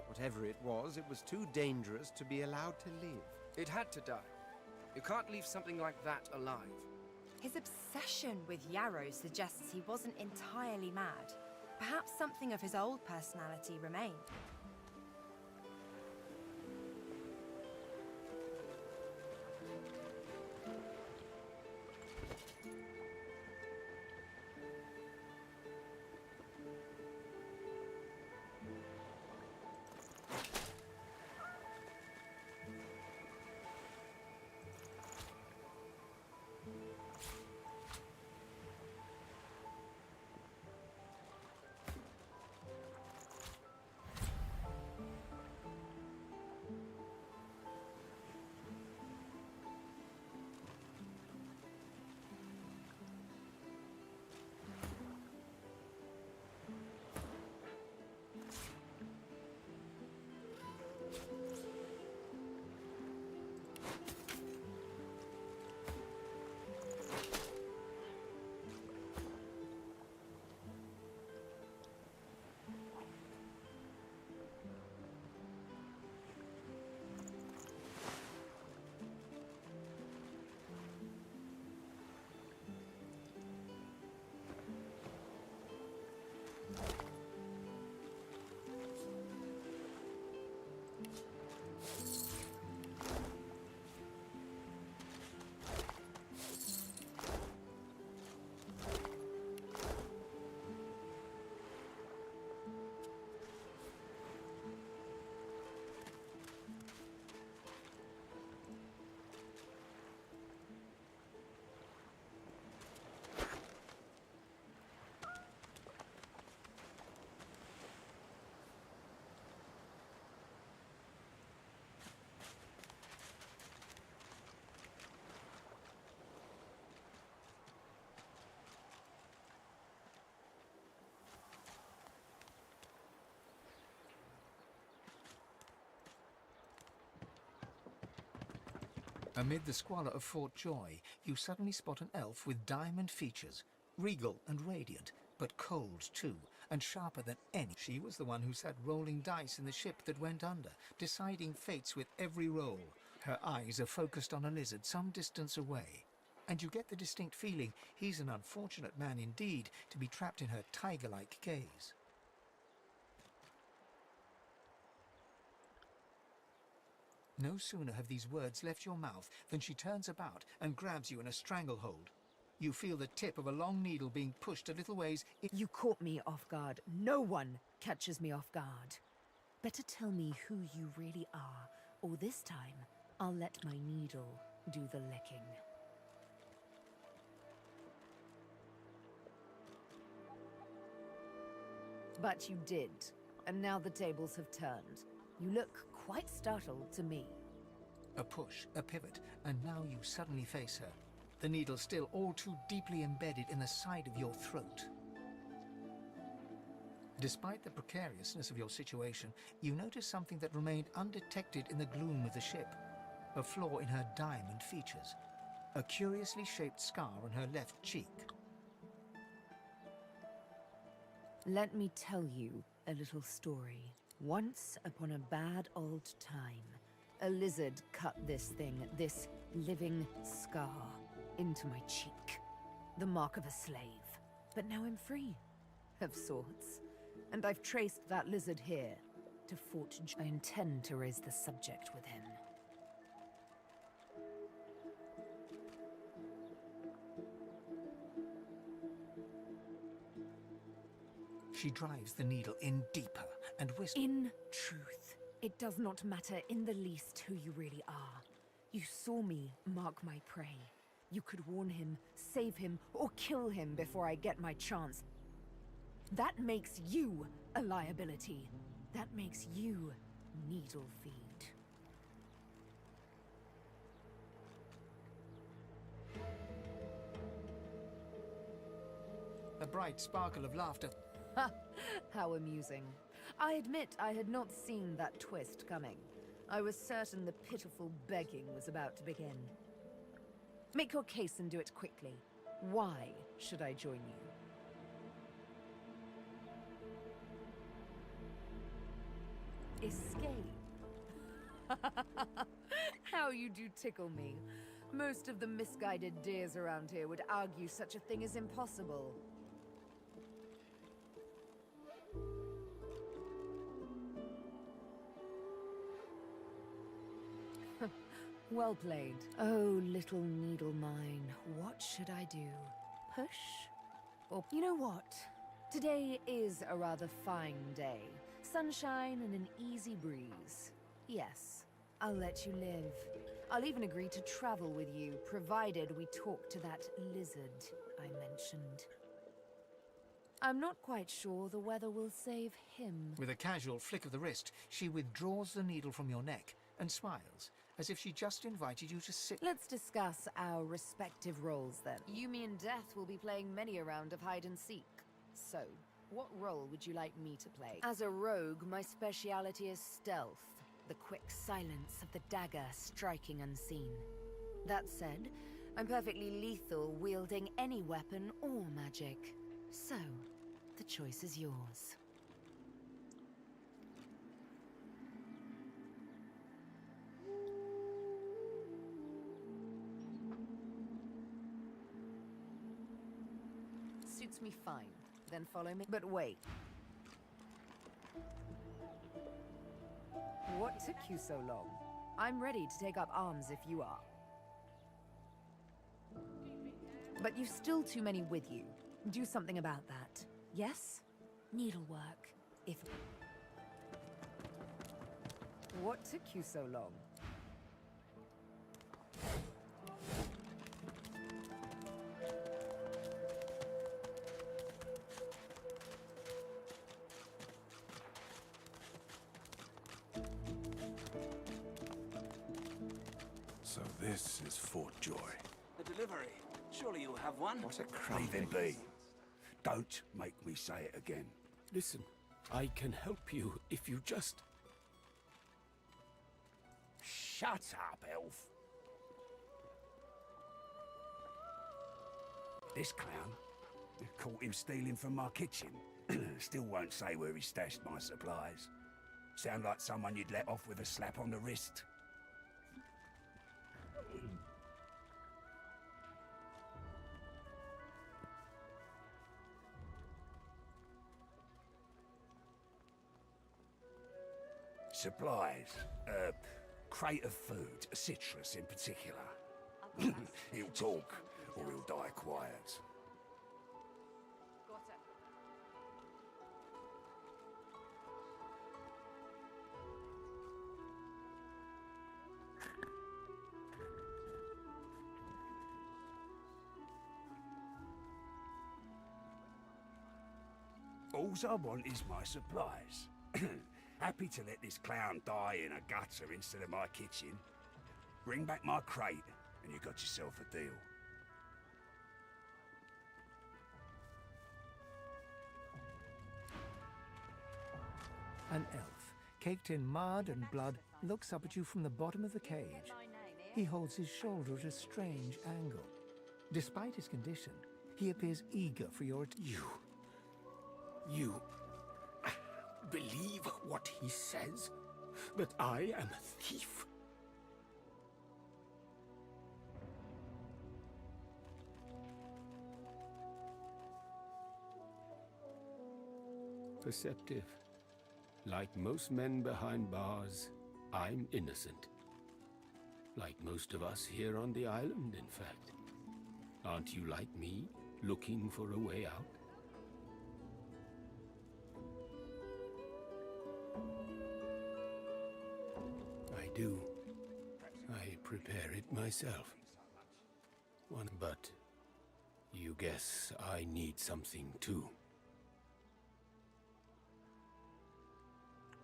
Whatever it was too dangerous to be allowed to live. It had to die. You can't leave something like that alive. His obsession with Yarrow suggests he wasn't entirely mad. Perhaps something of his old personality remained. Amid the squalor of Fort Joy, you suddenly spot an elf with diamond features, regal and radiant, but cold too, and sharper than any. She was the one who sat rolling dice in the ship that went under, deciding fates with every roll. Her eyes are focused on a lizard some distance away, and you get the distinct feeling he's an unfortunate man indeed to be trapped in her tiger-like gaze. No sooner have these words left your mouth than she turns about and grabs you in a stranglehold. You feel the tip of a long needle being pushed a little ways. You caught me off guard. No one catches me off guard. Better tell me who you really are, or this time I'll let my needle do the licking. But you did, and now the tables have turned. You look quite startled to me. A push, a pivot, and now you suddenly face her. The needle still all too deeply embedded in the side of your throat. Despite the precariousness of your situation, you notice something that remained undetected in the gloom of the ship. A flaw in her diamond features. A curiously shaped scar on her left cheek. Let me tell you a little story. Once upon a bad old time, a lizard cut this thing, this living scar, into my cheek. The mark of a slave. But now I'm free, of sorts. And I've traced that lizard here to Fort Joy. I intend to raise the subject with him. She drives the needle in deeper and whispers. In truth, it does not matter in the least who you really are. You saw me mark my prey. You could warn him, save him, or kill him before I get my chance. That makes you a liability. That makes you needle feed. A bright sparkle of laughter. Ha! How amusing. I admit I had not seen that twist coming. I was certain the pitiful begging was about to begin. Make your case and do it quickly. Why should I join you? Escape? How you do tickle me. Most of the misguided deers around here would argue such a thing is impossible. Well played. Oh, little needle mine, what should I do? Push? Or you know what? Today is a rather fine day. Sunshine and an easy breeze. Yes, I'll let you live. I'll even agree to travel with you, provided we talk to that lizard I mentioned. I'm not quite sure the weather will save him. With a casual flick of the wrist, she withdraws the needle from your neck and smiles, as if she just invited you to sit. Let's discuss our respective roles then. You, me, and Death will be playing many a round of hide and seek. So, what role would you like me to play? As a rogue, my speciality is stealth, the quick silence of the dagger striking unseen. That said, I'm perfectly lethal wielding any weapon or magic. So, the choice is yours. Suits me fine. Then follow me. But wait. What took you so long? I'm ready to take up arms if you are. But you've still too many with you. Do something about that. Yes? Needlework. If... What took you so long? So this is Fort Joy. A delivery. Surely you'll have one. What a crap. Leave him be. Don't make me say it again. Listen, I can help you if you just... Shut up, elf. This clown, caught him stealing from my kitchen. Still won't say where he stashed my supplies. Sound like someone you'd let off with a slap on the wrist. Supplies. Crate of food, citrus in particular. He'll talk, or he'll die quiet. Alls I want is my supplies. Happy to let this clown die in a gutter instead of my kitchen. Bring back my crate, and you got yourself a deal. An elf, caked in mud and blood, looks up at you from the bottom of the cage. He holds his shoulder at a strange angle. Despite his condition, he appears eager for your... You believe what he says? That I am a thief? Perceptive. Like most men behind bars, I'm innocent. Like most of us here on the island, in fact. Aren't you like me, looking for a way out? I do. I prepare it myself. But you guess I need something too.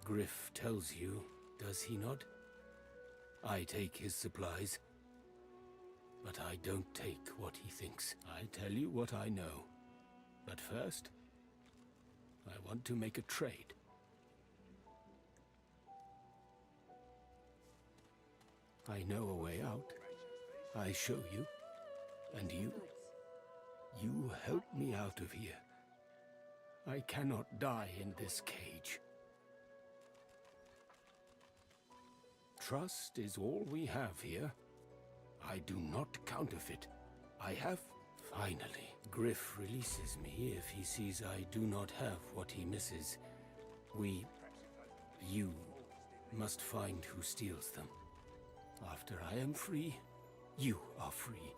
Griff tells you, does he not? I take his supplies, but I don't take what he thinks. I tell you what I know. But first, I want to make a trade. I know a way out. I show you. And you help me out of here. I cannot die in this cage. Trust is all we have here. I do not counterfeit. I have, finally. Griff releases me if he sees I do not have what he misses. You must find who steals them. After I am free, you are free.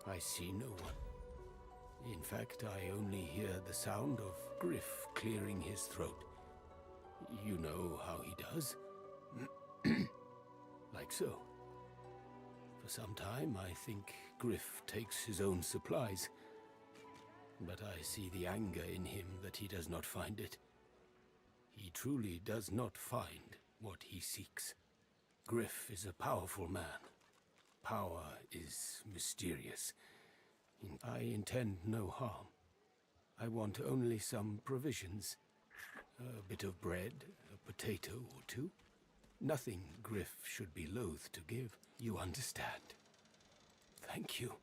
I see no one. In fact, I only hear the sound of Griff clearing his throat. You know how he does. Like so. For some time, I think Griff takes his own supplies. But I see the anger in him that he does not find it. He truly does not find what he seeks. Griff is a powerful man. Power is mysterious. I intend no harm. I want only some provisions. A bit of bread, a potato or two. Nothing Griff should be loath to give. You understand. Thank you.